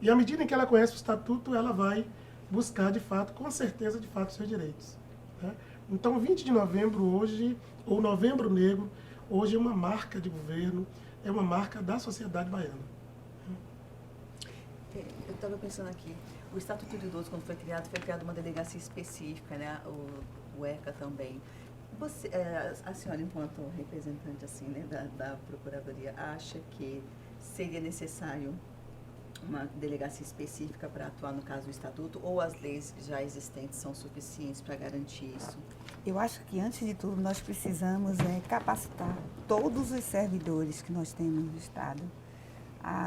E à medida em que ela conhece o estatuto, ela vai buscar, de fato, com certeza, de fato, seus direitos, né? Então, 20 de novembro hoje, ou Novembro Negro, hoje é uma marca de governo, é uma marca da sociedade baiana.
Eu estava pensando aqui, o Estatuto do Idoso, quando foi criado uma delegacia específica, né? O ECA também. A senhora, enquanto representante assim, né, da Procuradoria, acha que seria necessário uma delegacia específica para atuar no caso do Estatuto, ou as leis já existentes são suficientes para garantir isso?
Eu acho que, antes de tudo, nós precisamos capacitar todos os servidores que nós temos no Estado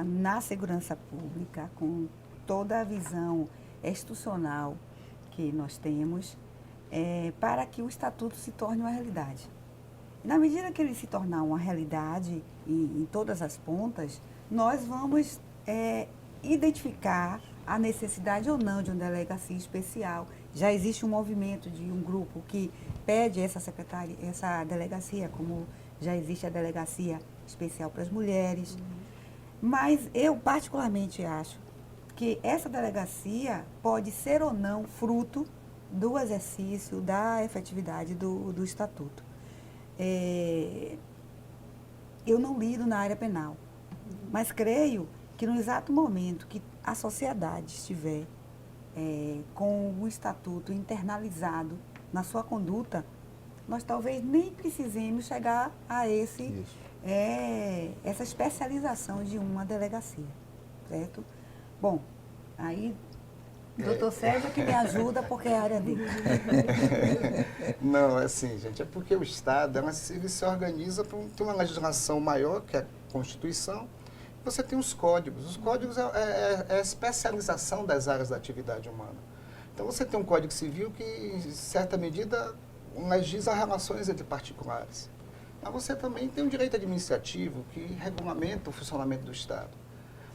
na segurança pública, com toda a visão institucional que nós temos, para que o Estatuto se torne uma realidade. Na medida que ele se tornar uma realidade em todas as pontas, nós vamos identificar a necessidade ou não de uma delegacia especial. Já existe um movimento de um grupo que pede essa delegacia, como já existe a delegacia especial para as mulheres. Mas eu particularmente acho que essa delegacia pode ser ou não fruto do exercício da efetividade do Estatuto. Eu não lido na área penal, mas creio que no exato momento que a sociedade estiver com o Estatuto internalizado na sua conduta, nós talvez nem precisemos chegar a essa especialização de uma delegacia, certo? Bom, aí doutor Sérgio que me ajuda, porque é a área dele.
Não, é assim, gente, é porque o Estado ele se organiza para ter uma legislação maior, que é a Constituição. Você tem os códigos. Os códigos é a especialização das áreas da atividade humana. Então, você tem um Código Civil que, em certa medida, legisla relações entre particulares. Mas você também tem um direito administrativo que regulamenta o funcionamento do Estado.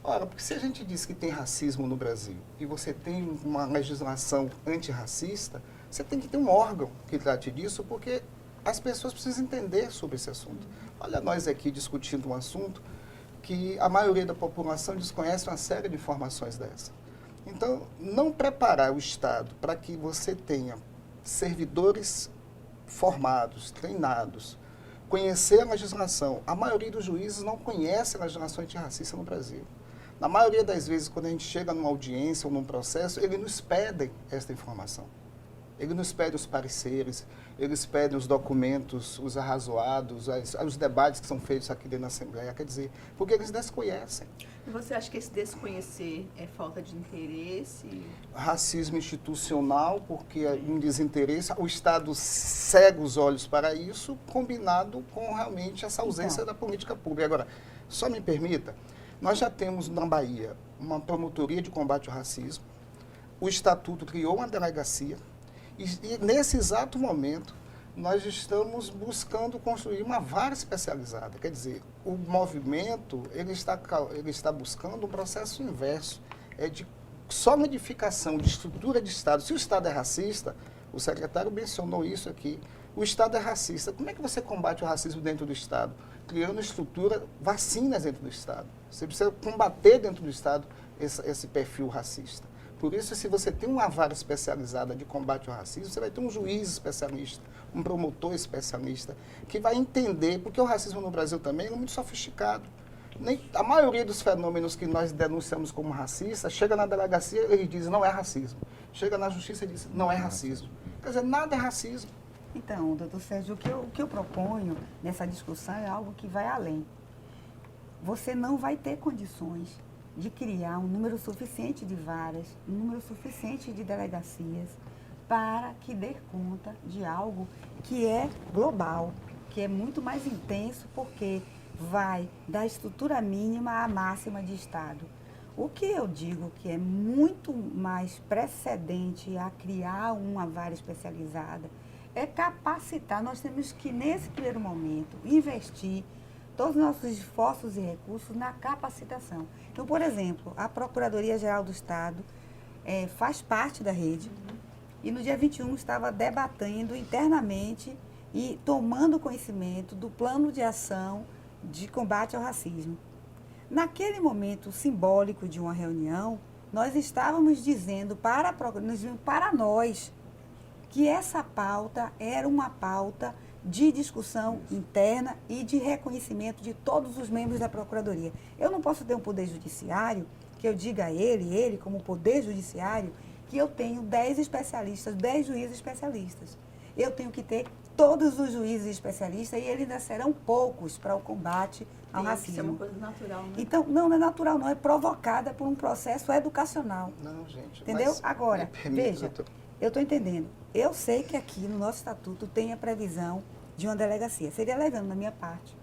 Ora, porque se a gente diz que tem racismo no Brasil e você tem uma legislação antirracista, você tem que ter um órgão que trate disso, porque as pessoas precisam entender sobre esse assunto. Olha, nós aqui discutindo um assunto que a maioria da população desconhece uma série de informações dessa. Então, não preparar o Estado para que você tenha servidores formados, treinados, conhecer a legislação. A maioria dos juízes não conhece a legislação antirracista no Brasil. Na maioria das vezes, quando a gente chega numa audiência ou num processo, eles nos pedem essa informação. Ele nos pede os pareceres, eles pedem os documentos, os arrazoados, os debates que são feitos aqui dentro da Assembleia, quer dizer, porque eles desconhecem.
E você acha que esse desconhecer é falta de interesse?
Racismo institucional, porque em desinteresse, o Estado cega os olhos para isso, combinado com realmente essa ausência da política pública. Agora, só me permita, nós já temos na Bahia uma promotoria de combate ao racismo, o Estatuto criou uma delegacia, e nesse exato momento, nós estamos buscando construir uma vara especializada. Quer dizer, o movimento ele está buscando um processo inverso, de solidificação de estrutura de Estado. Se o Estado é racista, o secretário mencionou isso aqui, o Estado é racista. Como é que você combate o racismo dentro do Estado? Criando estrutura, vacinas dentro do Estado. Você precisa combater dentro do Estado esse perfil racista. Por isso, se você tem uma vara especializada de combate ao racismo, você vai ter um juiz especialista, um promotor especialista, que vai entender, porque o racismo no Brasil também é muito sofisticado. A maioria dos fenômenos que nós denunciamos como racista, chega na delegacia e ele diz não é racismo. Chega na justiça e diz não é racismo. Quer dizer, nada é racismo.
Então, doutor Sérgio, o que eu proponho nessa discussão é algo que vai além. Você não vai ter condições de criar um número suficiente de varas, um número suficiente de delegacias para que dê conta de algo que é global, que é muito mais intenso, porque vai da estrutura mínima à máxima de Estado. O que eu digo que é muito mais precedente a criar uma vara especializada é capacitar. Nós temos que, nesse primeiro momento, investir todos os nossos esforços e recursos na capacitação. Então, por exemplo, a Procuradoria-Geral do Estado faz parte da rede e no dia 21 estava debatendo internamente e tomando conhecimento do plano de ação de combate ao racismo. Naquele momento simbólico de uma reunião, nós estávamos dizendo para nós que essa pauta era uma pauta de discussão interna e de reconhecimento de todos os membros da Procuradoria. Eu não posso ter um poder judiciário que eu diga a ele como poder judiciário, que eu tenho 10 especialistas, 10 juízes especialistas. Eu tenho que ter todos os juízes especialistas e eles ainda serão poucos para o combate ao racismo.
Isso é uma coisa natural, né?
Então, não é natural, não. É provocada por um processo educacional.
Não, gente.
Entendeu?
Mas,
agora, veja,
doutor.
eu estou entendendo. Eu sei que aqui no nosso estatuto tem a previsão de uma delegacia. Seria levando da minha parte,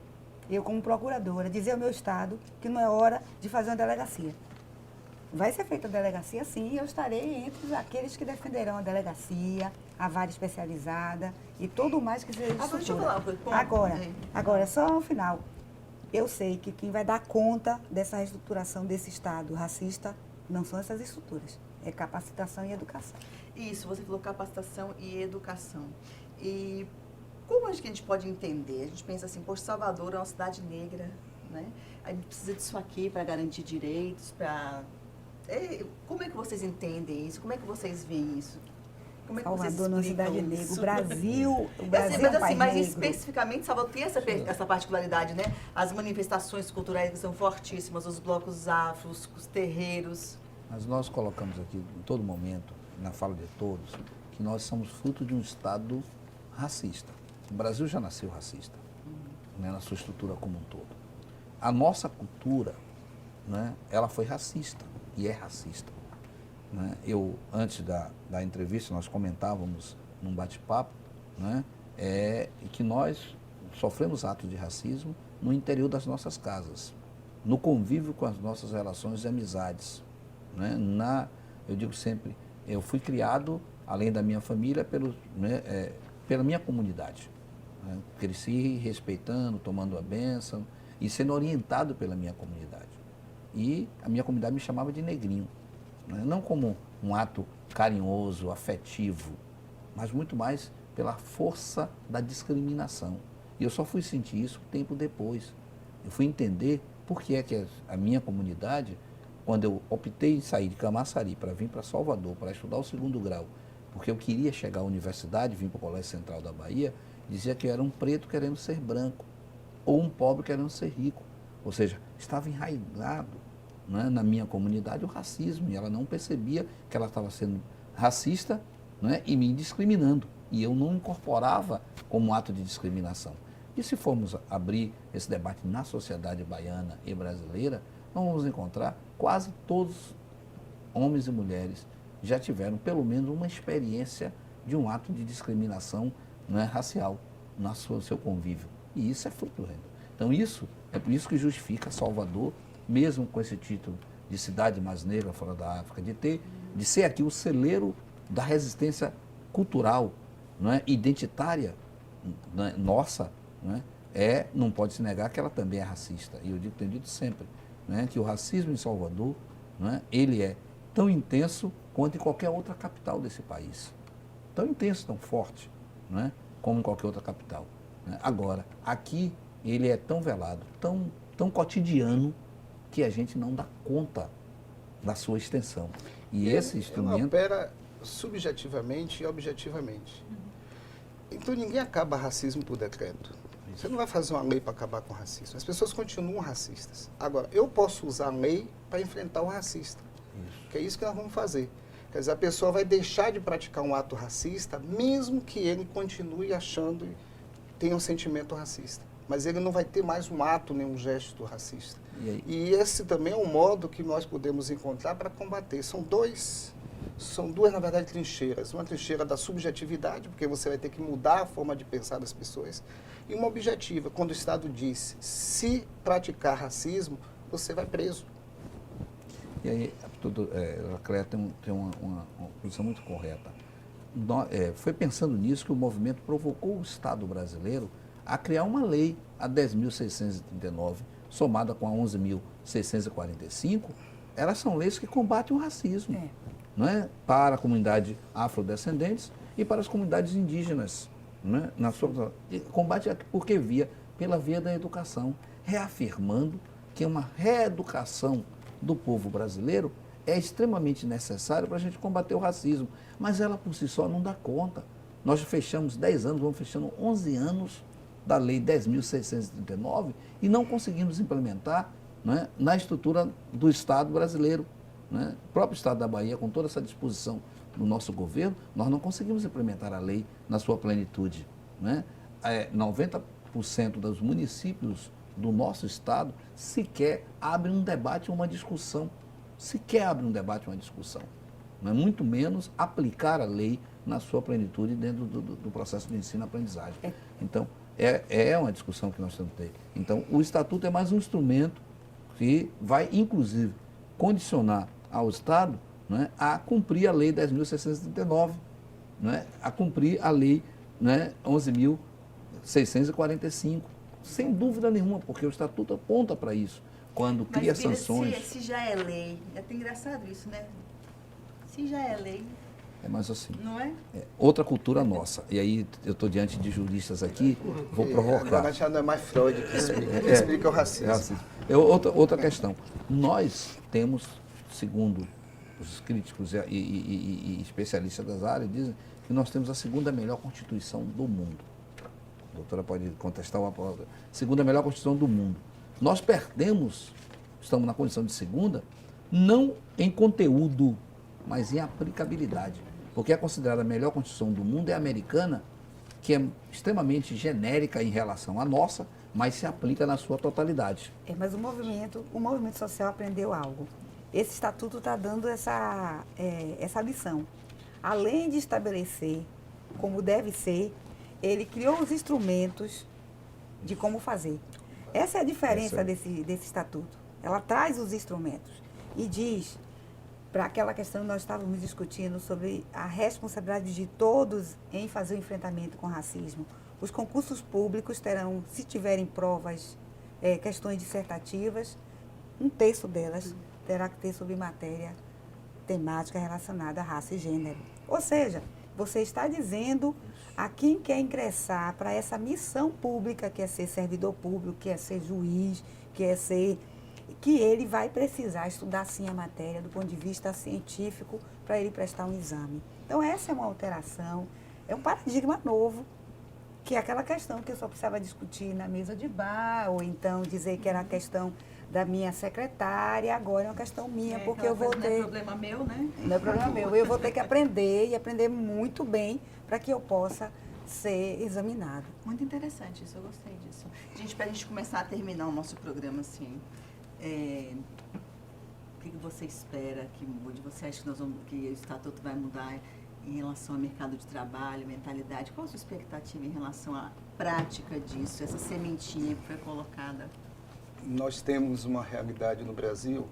eu como procuradora, dizer ao meu Estado que não é hora de fazer uma delegacia. Vai ser feita a delegacia, sim, e eu estarei entre aqueles que defenderão a delegacia, a vara especializada e tudo mais que seja
Deixa eu
estrutura.
falar,
Agora, só no final, eu sei que quem vai dar conta dessa reestruturação desse Estado racista não são essas estruturas, é capacitação e educação.
Isso, você falou capacitação e educação. E como acho que a gente pode entender? A gente pensa assim, poxa, Salvador é uma cidade negra, né? A gente precisa disso aqui para garantir direitos, para... Como é que vocês entendem isso? Como é que vocês veem isso? Como é que
Salvador
vocês
não é uma cidade
explicam
negra.
isso?
O Brasil é um
Mas,
país
mas
negro.
especificamente, Salvador tem essa particularidade, né? As manifestações culturais que são fortíssimas, os blocos afros, os terreiros.
Mas nós colocamos aqui, em todo momento, na fala de todos, que nós somos fruto de um Estado racista. O Brasil já nasceu racista, né, na sua estrutura como um todo. A nossa cultura, né, ela foi racista e é racista. Né? Antes da entrevista, nós comentávamos num bate-papo, né, que nós sofremos atos de racismo no interior das nossas casas, no convívio com as nossas relações de amizades. Né? Eu digo sempre, eu fui criado, além da minha família, pela minha comunidade. Né? Cresci respeitando, tomando a bênção e sendo orientado pela minha comunidade. E a minha comunidade me chamava de negrinho. Né? Não como um ato carinhoso, afetivo, mas muito mais pela força da discriminação. E eu só fui sentir isso tempo depois. Eu fui entender por que é que a minha comunidade, quando eu optei em sair de Camaçari para vir para Salvador, para estudar o 2º grau, porque eu queria chegar à universidade, vim para o Colégio Central da Bahia, dizia que eu era um preto querendo ser branco, ou um pobre querendo ser rico. Ou seja, estava enraizado, né, na minha comunidade o racismo, e ela não percebia que ela estava sendo racista, né, e me discriminando. E eu não incorporava como ato de discriminação. E se formos abrir esse debate na sociedade baiana e brasileira, nós vamos encontrar quase todos, homens e mulheres, já tiveram pelo menos uma experiência de um ato de discriminação, né, racial no seu convívio. E isso é fruto do reino. Então é por isso que justifica Salvador, mesmo com esse título de cidade mais negra fora da África, de ser aqui o celeiro da resistência cultural, não é, identitária, né, nossa, não é, não pode se negar que ela também é racista. E eu tenho dito sempre, né, que o racismo em Salvador, não é, ele é tão intenso quanto em qualquer outra capital desse país. Tão intenso, tão forte, não é, como em qualquer outra capital. Né? Agora, aqui ele é tão velado, tão cotidiano, que a gente não dá conta da sua extensão. E esse instrumento...
Ele opera subjetivamente e objetivamente. Então ninguém acaba racismo por decreto. Você não vai fazer uma lei para acabar com o racismo. As pessoas continuam racistas. Agora, eu posso usar a lei para enfrentar o racista. Que é isso que nós vamos fazer. Quer dizer, a pessoa vai deixar de praticar um ato racista, mesmo que ele continue achando e tenha um sentimento racista. Mas ele não vai ter mais um ato, nem um gesto racista. E esse também é um modo que nós podemos encontrar para combater. São duas, na verdade, trincheiras. Uma trincheira da subjetividade, porque você vai ter que mudar a forma de pensar das pessoas, e uma objetiva, quando o Estado diz, se praticar racismo, você vai preso.
E aí, a Cléia tem uma posição muito correta. Foi pensando nisso que o movimento provocou o Estado brasileiro a criar uma lei, a 10.639, somada com a 11.645, elas são leis que combatem o racismo, não é? Para a comunidade afrodescendentes e para as comunidades indígenas. Não é? Combate pela via da educação, reafirmando que uma reeducação do povo brasileiro é extremamente necessária para a gente combater o racismo, mas ela por si só não dá conta. Nós fechamos 10 anos, vamos fechando 11 anos da Lei 10.639 e não conseguimos implementar, né, na estrutura do Estado brasileiro. Né? O próprio Estado da Bahia, com toda essa disposição do nosso governo, nós não conseguimos implementar a lei na sua plenitude. Né? 90% dos municípios do nosso Estado sequer abrem um debate ou uma discussão. Não é muito menos aplicar a lei na sua plenitude dentro do processo de ensino-aprendizagem. Então, é uma discussão que nós temos que ter. Então, o Estatuto é mais um instrumento que vai, inclusive, condicionar ao Estado, né, a cumprir a Lei 10.639, né, a cumprir a Lei, né, 11.645. Sem dúvida nenhuma, porque o Estatuto aponta para isso. Quando cria sanções...
Se já é lei, é até engraçado isso, né? Se já é lei...
É mais assim.
Não é?
Outra cultura nossa. E aí eu estou diante de juristas aqui, vou provocar.
Agora já não é mais Freud que explica o racismo.
Outra questão. Nós temos, segundo os críticos e especialistas das áreas, dizem que nós temos a segunda melhor Constituição do mundo. A doutora pode contestar uma palavra. Segunda melhor Constituição do mundo. Nós perdemos, estamos na condição de segunda, não em conteúdo, mas em aplicabilidade. Porque é considerada a melhor Constituição do mundo é a americana, que é extremamente genérica em relação à nossa, mas se aplica na sua totalidade.
Mas o movimento social aprendeu algo. Esse estatuto está dando essa lição. Além de estabelecer como deve ser, ele criou os instrumentos de como fazer. Essa é a diferença desse estatuto. Ela traz os instrumentos e diz, para aquela questão que nós estávamos discutindo sobre a responsabilidade de todos em fazer o enfrentamento com o racismo. Os concursos públicos terão, se tiverem provas, questões dissertativas, um terço delas terá que ter sobre matéria temática relacionada à raça e gênero. Ou seja, você está dizendo a quem quer ingressar para essa missão pública, que é ser servidor público, que é ser juiz, que ele vai precisar estudar sim a matéria do ponto de vista científico para ele prestar um exame. Então essa é uma alteração, é um paradigma novo, que é aquela questão que eu só precisava discutir na mesa de bar, ou então dizer que era a questão da minha secretária, agora é uma questão minha, porque eu vou
Não é
ter...
problema meu, né?
Não é problema meu, eu vou ter que aprender e aprender muito bem para que eu possa ser examinada.
Muito interessante isso, eu gostei disso. Gente, para a gente começar a terminar o nosso programa, assim, o que você espera que mude? Você acha que o Estatuto vai mudar em relação ao mercado de trabalho, mentalidade? Qual a sua expectativa em relação à prática disso, essa sementinha que foi colocada?
Nós temos uma realidade no Brasil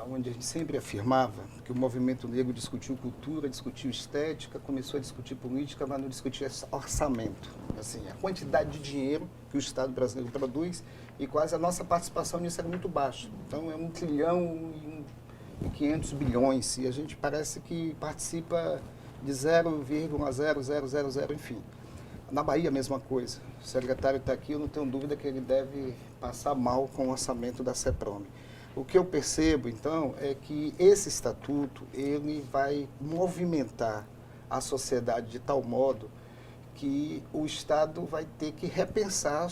onde a gente sempre afirmava que o movimento negro discutiu cultura, discutiu estética, começou a discutir política, mas não discutia orçamento. Assim, a quantidade de dinheiro que o Estado brasileiro produz e quase a nossa participação nisso era muito baixa. Então, é 1 trilhão e 500 bilhões e a gente parece que participa de 0,0000, enfim. Na Bahia, a mesma coisa. O secretário está aqui, eu não tenho dúvida que ele deve passar mal com o orçamento da CEPROME. O que eu percebo, então, é que esse estatuto, ele vai movimentar a sociedade de tal modo que o Estado vai ter que repensar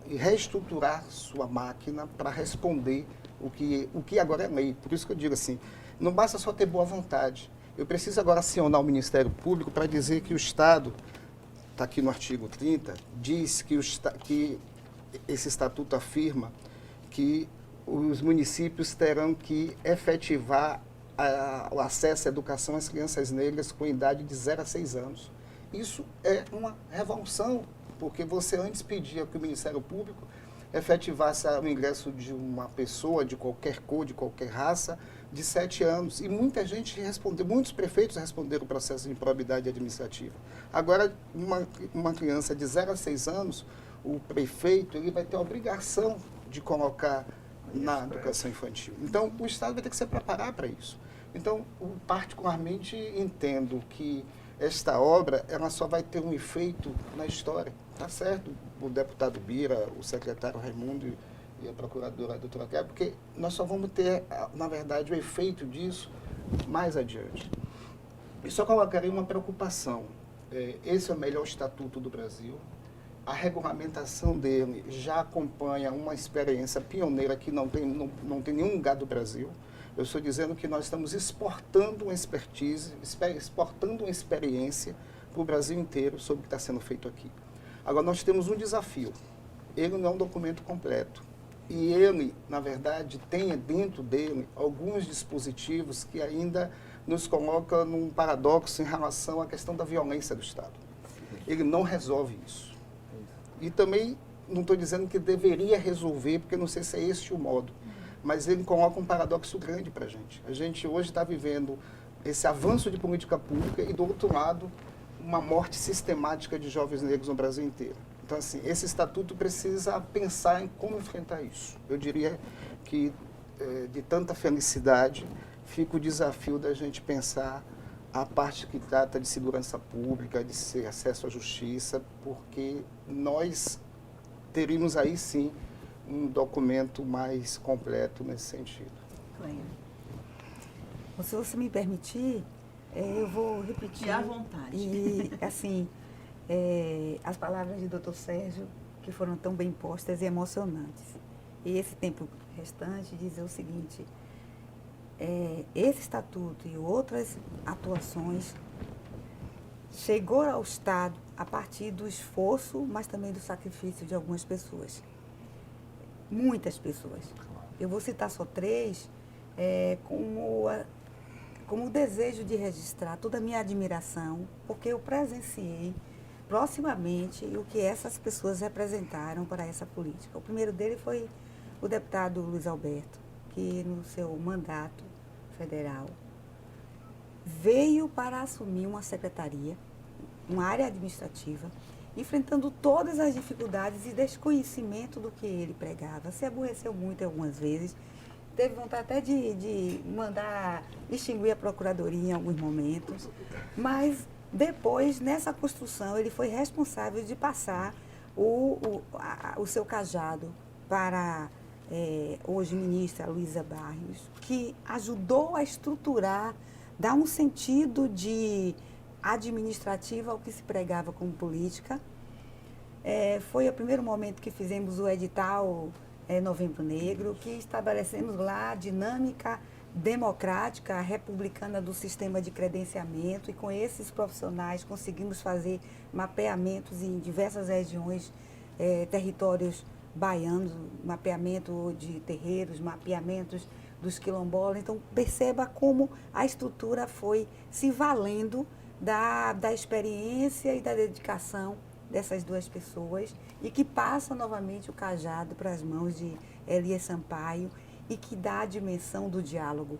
e reestruturar sua máquina para responder o que agora é lei. Por isso que eu digo assim, não basta só ter boa vontade. Eu preciso agora acionar o Ministério Público para dizer que o Estado, está aqui no artigo 30, diz que esse estatuto afirma que os municípios terão que efetivar o acesso à educação às crianças negras com idade de 0 a 6 anos. Isso é uma revolução, porque você antes pedia que o Ministério Público efetivasse o ingresso de uma pessoa de qualquer cor, de qualquer raça, de 7 anos. E muita gente respondeu, muitos prefeitos responderam o processo de improbidade administrativa. Agora, uma criança de 0 a 6 anos, o prefeito ele vai ter a obrigação de colocar na educação infantil. Então, o Estado vai ter que se preparar para isso. Então, particularmente, entendo que esta obra ela só vai ter um efeito na história. Tá certo, o deputado Bira, o secretário Raimundo e a procuradora a doutora Cléia, porque nós só vamos ter, na verdade, o efeito disso mais adiante. E só colocarei uma preocupação. Esse é o melhor estatuto do Brasil. A regulamentação dele já acompanha uma experiência pioneira que não tem nenhum lugar do Brasil. Eu estou dizendo que nós estamos exportando uma expertise, exportando uma experiência para o Brasil inteiro sobre o que está sendo feito aqui. Agora, nós temos um desafio. Ele não é um documento completo. E ele, na verdade, tem dentro dele alguns dispositivos que ainda nos colocam num paradoxo em relação à questão da violência do Estado. Ele não resolve isso. E também não estou dizendo que deveria resolver, porque não sei se é esse o modo. Mas ele coloca um paradoxo grande para a gente. A gente hoje está vivendo esse avanço de política pública e, do outro lado, uma morte sistemática de jovens negros no Brasil inteiro. Então, assim, esse estatuto precisa pensar em como enfrentar isso. Eu diria que, de tanta felicidade, fica o desafio da gente pensar a parte que trata de segurança pública, de ser acesso à justiça, porque nós teríamos aí, sim, um documento mais completo nesse sentido.
Se você me permitir, eu vou repetir.
À vontade.
E, assim, as palavras do Dr. Sérgio, que foram tão bem postas e emocionantes. E esse tempo restante dizer o seguinte, esse estatuto e outras atuações chegou ao Estado a partir do esforço, mas também do sacrifício de algumas pessoas. Muitas pessoas. Eu vou citar só 3, como o desejo de registrar toda a minha admiração, porque eu presenciei proximamente o que essas pessoas representaram para essa política. O primeiro dele foi o deputado Luiz Alberto, que no seu mandato federal veio para assumir uma secretaria, uma área administrativa, enfrentando todas as dificuldades e desconhecimento do que ele pregava. Se aborreceu muito algumas vezes, teve vontade até de mandar extinguir a procuradoria em alguns momentos, mas depois, nessa construção, ele foi responsável de passar o seu cajado para hoje ministra Luísa Barrios, que ajudou a estruturar, dar um sentido de administrativa ao que se pregava como política. Foi o primeiro momento que fizemos o edital Novembro Negro, que estabelecemos lá a dinâmica democrática, republicana do sistema de credenciamento, e com esses profissionais conseguimos fazer mapeamentos em diversas regiões, territórios baianos, mapeamento de terreiros, mapeamentos dos quilombolas. Então, perceba como a estrutura foi se valendo da experiência e da dedicação dessas duas pessoas, e que passa novamente o cajado para as mãos de Elias Sampaio, e que dá a dimensão do diálogo,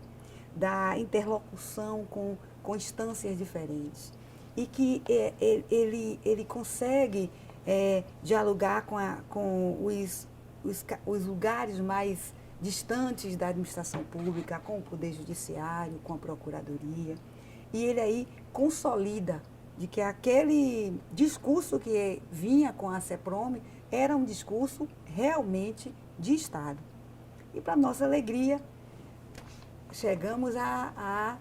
da interlocução com instâncias diferentes, e que ele consegue dialogar com os lugares mais distantes da administração pública, com o Poder Judiciário, com a Procuradoria, e ele aí consolida de que aquele discurso que vinha com a CEPROME era um discurso realmente de Estado. E, para nossa alegria, chegamos à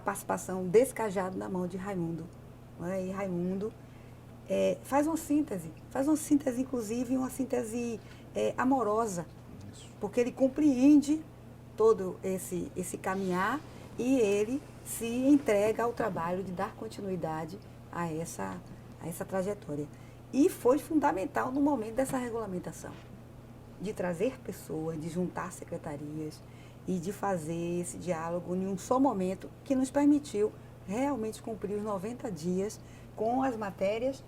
participação desse cajado na mão de Raimundo. E Raimundo faz uma síntese, inclusive uma síntese amorosa, porque ele compreende todo esse caminhar, e ele se entrega ao trabalho de dar continuidade a essa trajetória. E foi fundamental no momento dessa regulamentação, de trazer pessoas, de juntar secretarias e de fazer esse diálogo em um só momento, que nos permitiu realmente cumprir os 90 dias com as matérias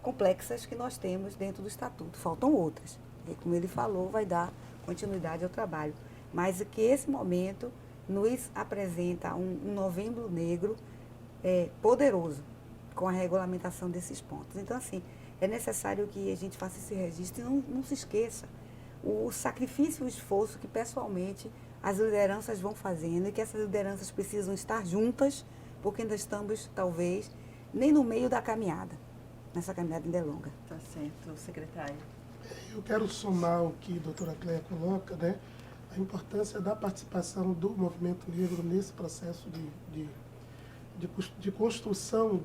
complexas que nós temos dentro do Estatuto. Faltam outras, e como ele falou, vai dar continuidade ao trabalho. Mas que esse momento nos apresenta um Novembro Negro poderoso, com a regulamentação desses pontos. Então, assim, é necessário que a gente faça esse registro e não se esqueça o sacrifício e o esforço que, pessoalmente, as lideranças vão fazendo, e que essas lideranças precisam estar juntas, porque ainda estamos, talvez, nem no meio da caminhada. Essa caminhada ainda é longa.
Tá certo, secretário.
Eu quero somar o que a doutora Cléia coloca, né? A importância da participação do movimento negro nesse processo de construção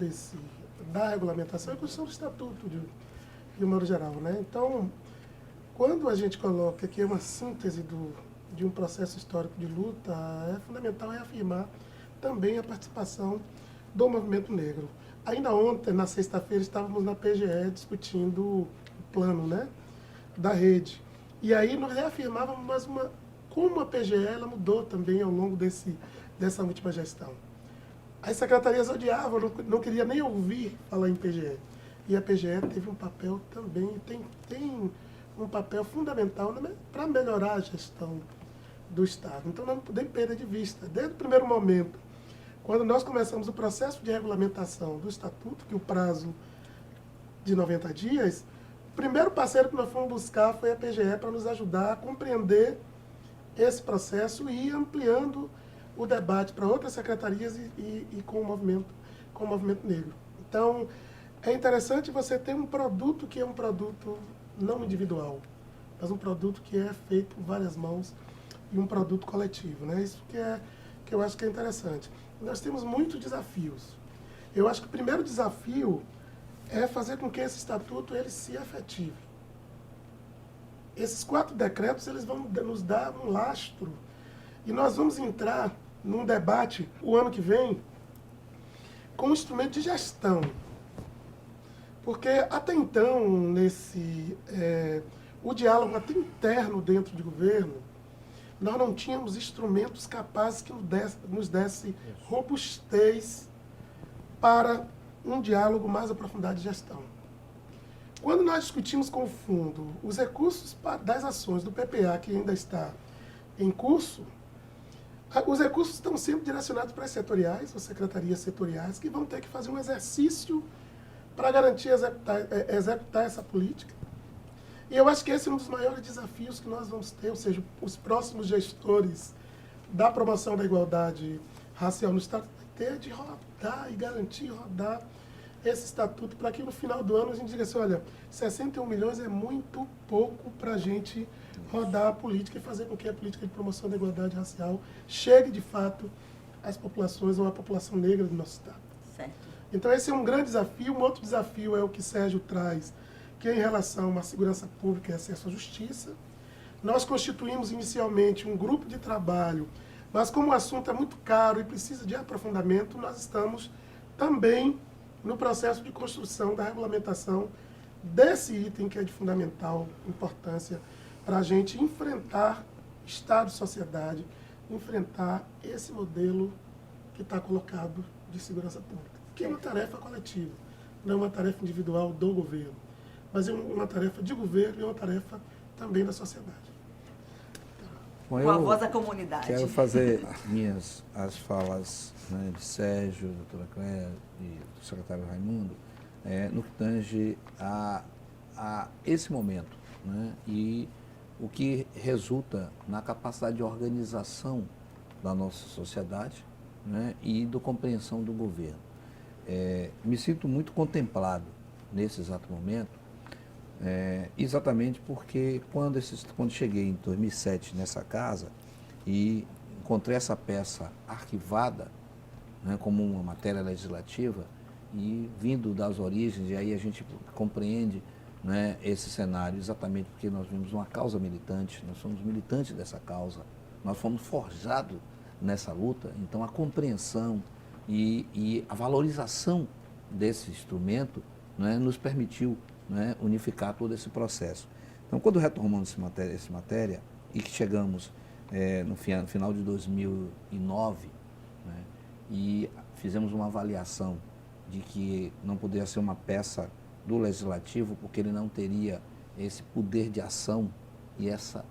da regulamentação e construção do estatuto de um modo geral, né? Então, quando a gente coloca que é uma síntese de um processo histórico de luta, é fundamental reafirmar também a participação do movimento negro. Ainda ontem, na sexta-feira, estávamos na PGE discutindo o plano, né, da rede. E aí nós reafirmávamos como a PGE ela mudou também ao longo dessa última gestão. As secretarias odiavam, não queria nem ouvir falar em PGE. E a PGE teve um papel também, tem um papel fundamental para melhorar a gestão do Estado. Então, não podemos perder de vista. Desde o primeiro momento, quando nós começamos o processo de regulamentação do Estatuto, que o prazo de 90 dias, o primeiro parceiro que nós fomos buscar foi a PGE para nos ajudar a compreender esse processo e ir ampliando o debate para outras secretarias e com o movimento negro. Então, é interessante você ter um produto que é um produto não individual, mas um produto que é feito por várias mãos e um produto coletivo, né? Isso que eu acho que é interessante. Nós temos muitos desafios. Eu acho que o primeiro desafio é fazer com que esse estatuto ele se efetive. Esses 4 decretos eles vão nos dar um lastro e nós vamos entrar num debate o ano que vem com um instrumento de gestão. Porque até então, o diálogo até interno dentro do governo, nós não tínhamos instrumentos capazes que nos desse robustez para um diálogo mais aprofundado de gestão. Quando nós discutimos com o fundo os recursos das ações do PPA que ainda está em curso, os recursos estão sempre direcionados para as setoriais, as secretarias setoriais, que vão ter que fazer um exercício para garantir executar essa política. E eu acho que esse é um dos maiores desafios que nós vamos ter, ou seja, os próximos gestores da promoção da igualdade racial no Estado vão ter de rodar e garantir rodar esse estatuto para que no final do ano a gente diga assim, olha, 61 milhões é muito pouco para a gente rodar a política e fazer com que a política de promoção da igualdade racial chegue de fato às populações ou à população negra do nosso Estado.
Certo.
Então esse é um grande desafio. Um outro desafio é o que Sérgio traz, que é em relação à segurança pública e acesso à justiça. Nós constituímos inicialmente um grupo de trabalho, mas como o assunto é muito caro e precisa de aprofundamento, nós estamos também no processo de construção da regulamentação desse item que é de fundamental importância para a gente enfrentar Estado e sociedade, enfrentar esse modelo que está colocado de segurança pública, que é uma tarefa coletiva, não é uma tarefa individual do governo, mas é uma tarefa de governo e uma tarefa também da sociedade.
Bom,
Com a voz da comunidade.
Quero fazer as falas, né, de Sérgio, doutora Cléia e do secretário Raimundo, no que tange a esse momento, né, e o que resulta na capacidade de organização da nossa sociedade, né, e da compreensão do governo. Me sinto muito contemplado nesse exato momento, exatamente porque quando cheguei em 2007 nessa casa e encontrei essa peça arquivada, né, como uma matéria legislativa, e vindo das origens, e aí a gente compreende, né, esse cenário exatamente porque nós vimos uma causa militante, nós somos militantes dessa causa, nós fomos forjados nessa luta, então a compreensão e a valorização desse instrumento, né, nos permitiu, né, unificar todo esse processo. Então, quando retomamos essa matéria e que chegamos no final de 2009, né, e fizemos uma avaliação de que não poderia ser uma peça do Legislativo, porque ele não teria esse poder de ação e essa,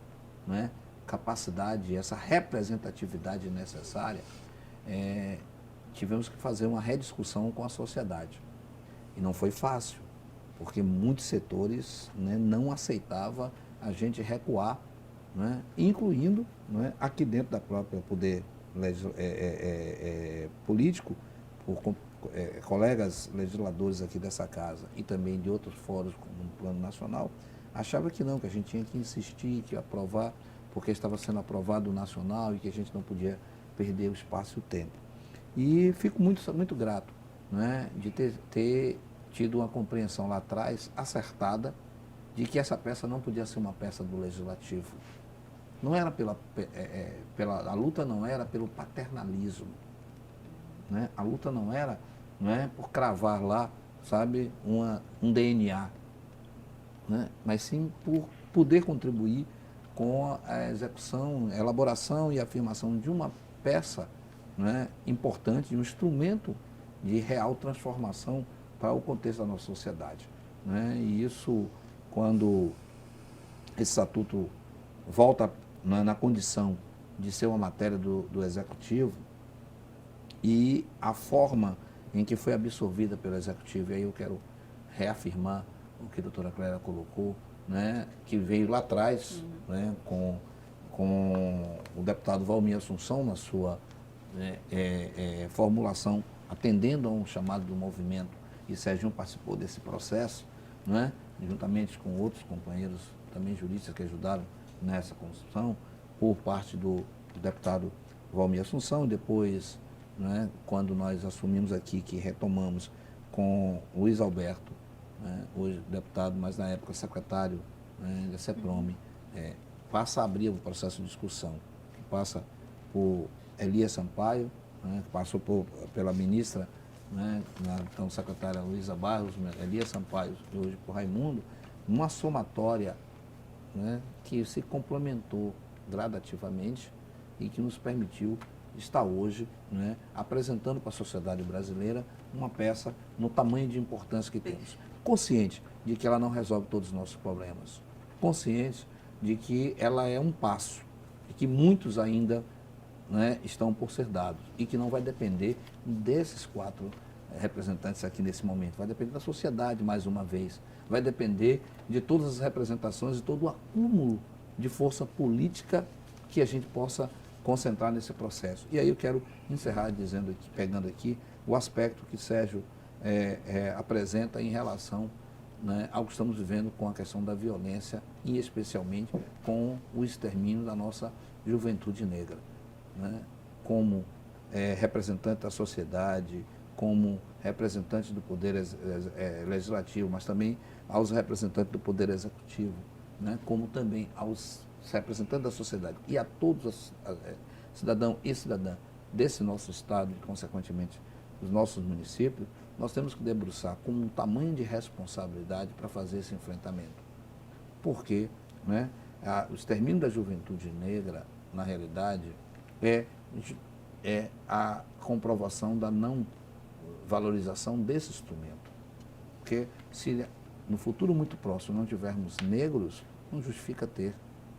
né, capacidade, essa representatividade necessária, tivemos que fazer uma rediscussão com a sociedade. E não foi fácil, porque muitos setores, né, não aceitavam a gente recuar, né, incluindo, né, aqui dentro da própria poder político, por colegas legisladores aqui dessa casa e também de outros fóruns no plano nacional, achava que não, que a gente tinha que insistir, que aprovar, porque estava sendo aprovado o nacional e que a gente não podia perder o espaço e o tempo. E fico muito grato, né, de ter tido uma compreensão lá atrás, acertada, de que essa peça não podia ser uma peça do Legislativo. Não era a luta não era pelo paternalismo, né? A luta não era, não é por cravar lá, sabe, um DNA, né? Mas sim por poder contribuir com a execução, elaboração e afirmação de uma peça, né, importante, de um instrumento de real transformação para o contexto da nossa sociedade, né? E isso, quando esse estatuto volta, né, na condição de ser uma matéria do Executivo, e a forma em que foi absorvida pelo Executivo, e aí eu quero reafirmar o que a doutora Cléia colocou, né, que veio lá atrás, né, com o deputado Valmir Assunção na sua formulação, atendendo a um chamado do movimento, e Sérgio participou desse processo, né, juntamente com outros companheiros, também juristas que ajudaram nessa construção, por parte do deputado Valmir Assunção, e depois, né, quando nós assumimos aqui, que retomamos com Luiz Alberto, né, hoje deputado, mas na época secretário, né, da CEPROME, passa a abrir o processo de discussão, que passa por Elias Sampaio, né, que passou pela ministra, né, então secretária Luísa Barros, Elias Sampaio e hoje por Raimundo, uma somatória, né, que se complementou gradativamente e que nos permitiu estar hoje, né, apresentando para a sociedade brasileira uma peça no tamanho de importância que temos. Consciente de que ela não resolve todos os nossos problemas, consciente de que ela é um passo e que muitos ainda, né, estão por ser dados e que não vai depender desses 4 representantes aqui nesse momento, vai depender da sociedade mais uma vez, vai depender de todas as representações e todo o acúmulo de força política que a gente possa concentrar nesse processo. E aí eu quero encerrar dizendo aqui, pegando aqui o aspecto que Sérgio apresenta em relação, né, ao que estamos vivendo com a questão da violência e especialmente com o extermínio da nossa juventude negra, né? Como representante da sociedade, como representantes do Poder Legislativo, mas também aos representantes do Poder Executivo, né, como também aos representantes da sociedade e a todos os cidadãos e cidadãs desse nosso Estado e, consequentemente, dos nossos municípios, nós temos que debruçar com um tamanho de responsabilidade para fazer esse enfrentamento. Porque, né, o extermínio da juventude negra, na realidade, é a comprovação da não valorização desse instrumento. Porque se no futuro muito próximo não tivermos negros, não justifica ter,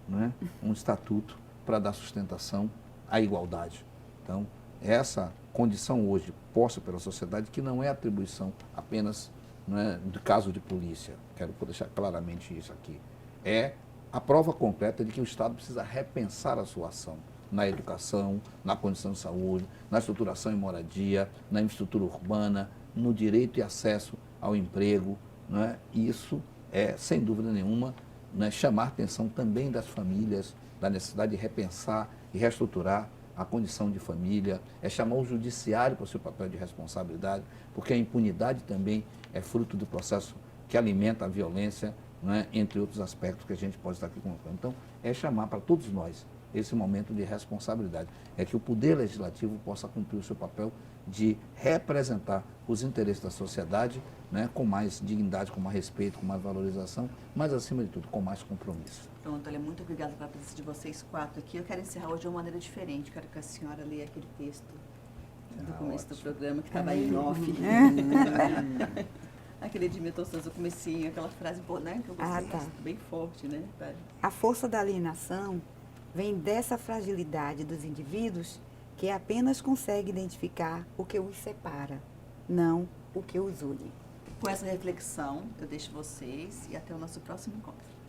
né, um estatuto para dar sustentação à igualdade. Então, essa condição hoje posta pela sociedade, que não é atribuição apenas, né, do caso de polícia, quero deixar claramente isso aqui, é a prova concreta de que o Estado precisa repensar a sua ação na educação, na condição de saúde, na estruturação e moradia, na infraestrutura urbana, no direito e acesso ao emprego, né? Isso é, sem dúvida nenhuma, né, chamar a atenção também das famílias, da necessidade de repensar e reestruturar a condição de família, é chamar o judiciário para o seu papel de responsabilidade, porque a impunidade também é fruto do processo que alimenta a violência, né, entre outros aspectos que a gente pode estar aqui colocando. Então, é chamar para todos nós esse momento de responsabilidade, é que o Poder Legislativo possa cumprir o seu papel de representar os interesses da sociedade, né, com mais dignidade, com mais respeito, com mais valorização, mas, acima de tudo, com mais compromisso.
Pronto, olha, muito obrigada pela presença de vocês quatro aqui. Eu quero encerrar hoje de uma maneira diferente. Quero que a senhora leia aquele texto do começo do programa, que estava aí em off. Aquele de Milton Santos, o comecinho, aquela frase, né, que eu gostei, bem forte, né?
A força da alienação vem dessa fragilidade dos indivíduos que apenas consegue identificar o que os separa, não o que os une.
Com essa reflexão, eu deixo vocês e até o nosso próximo encontro.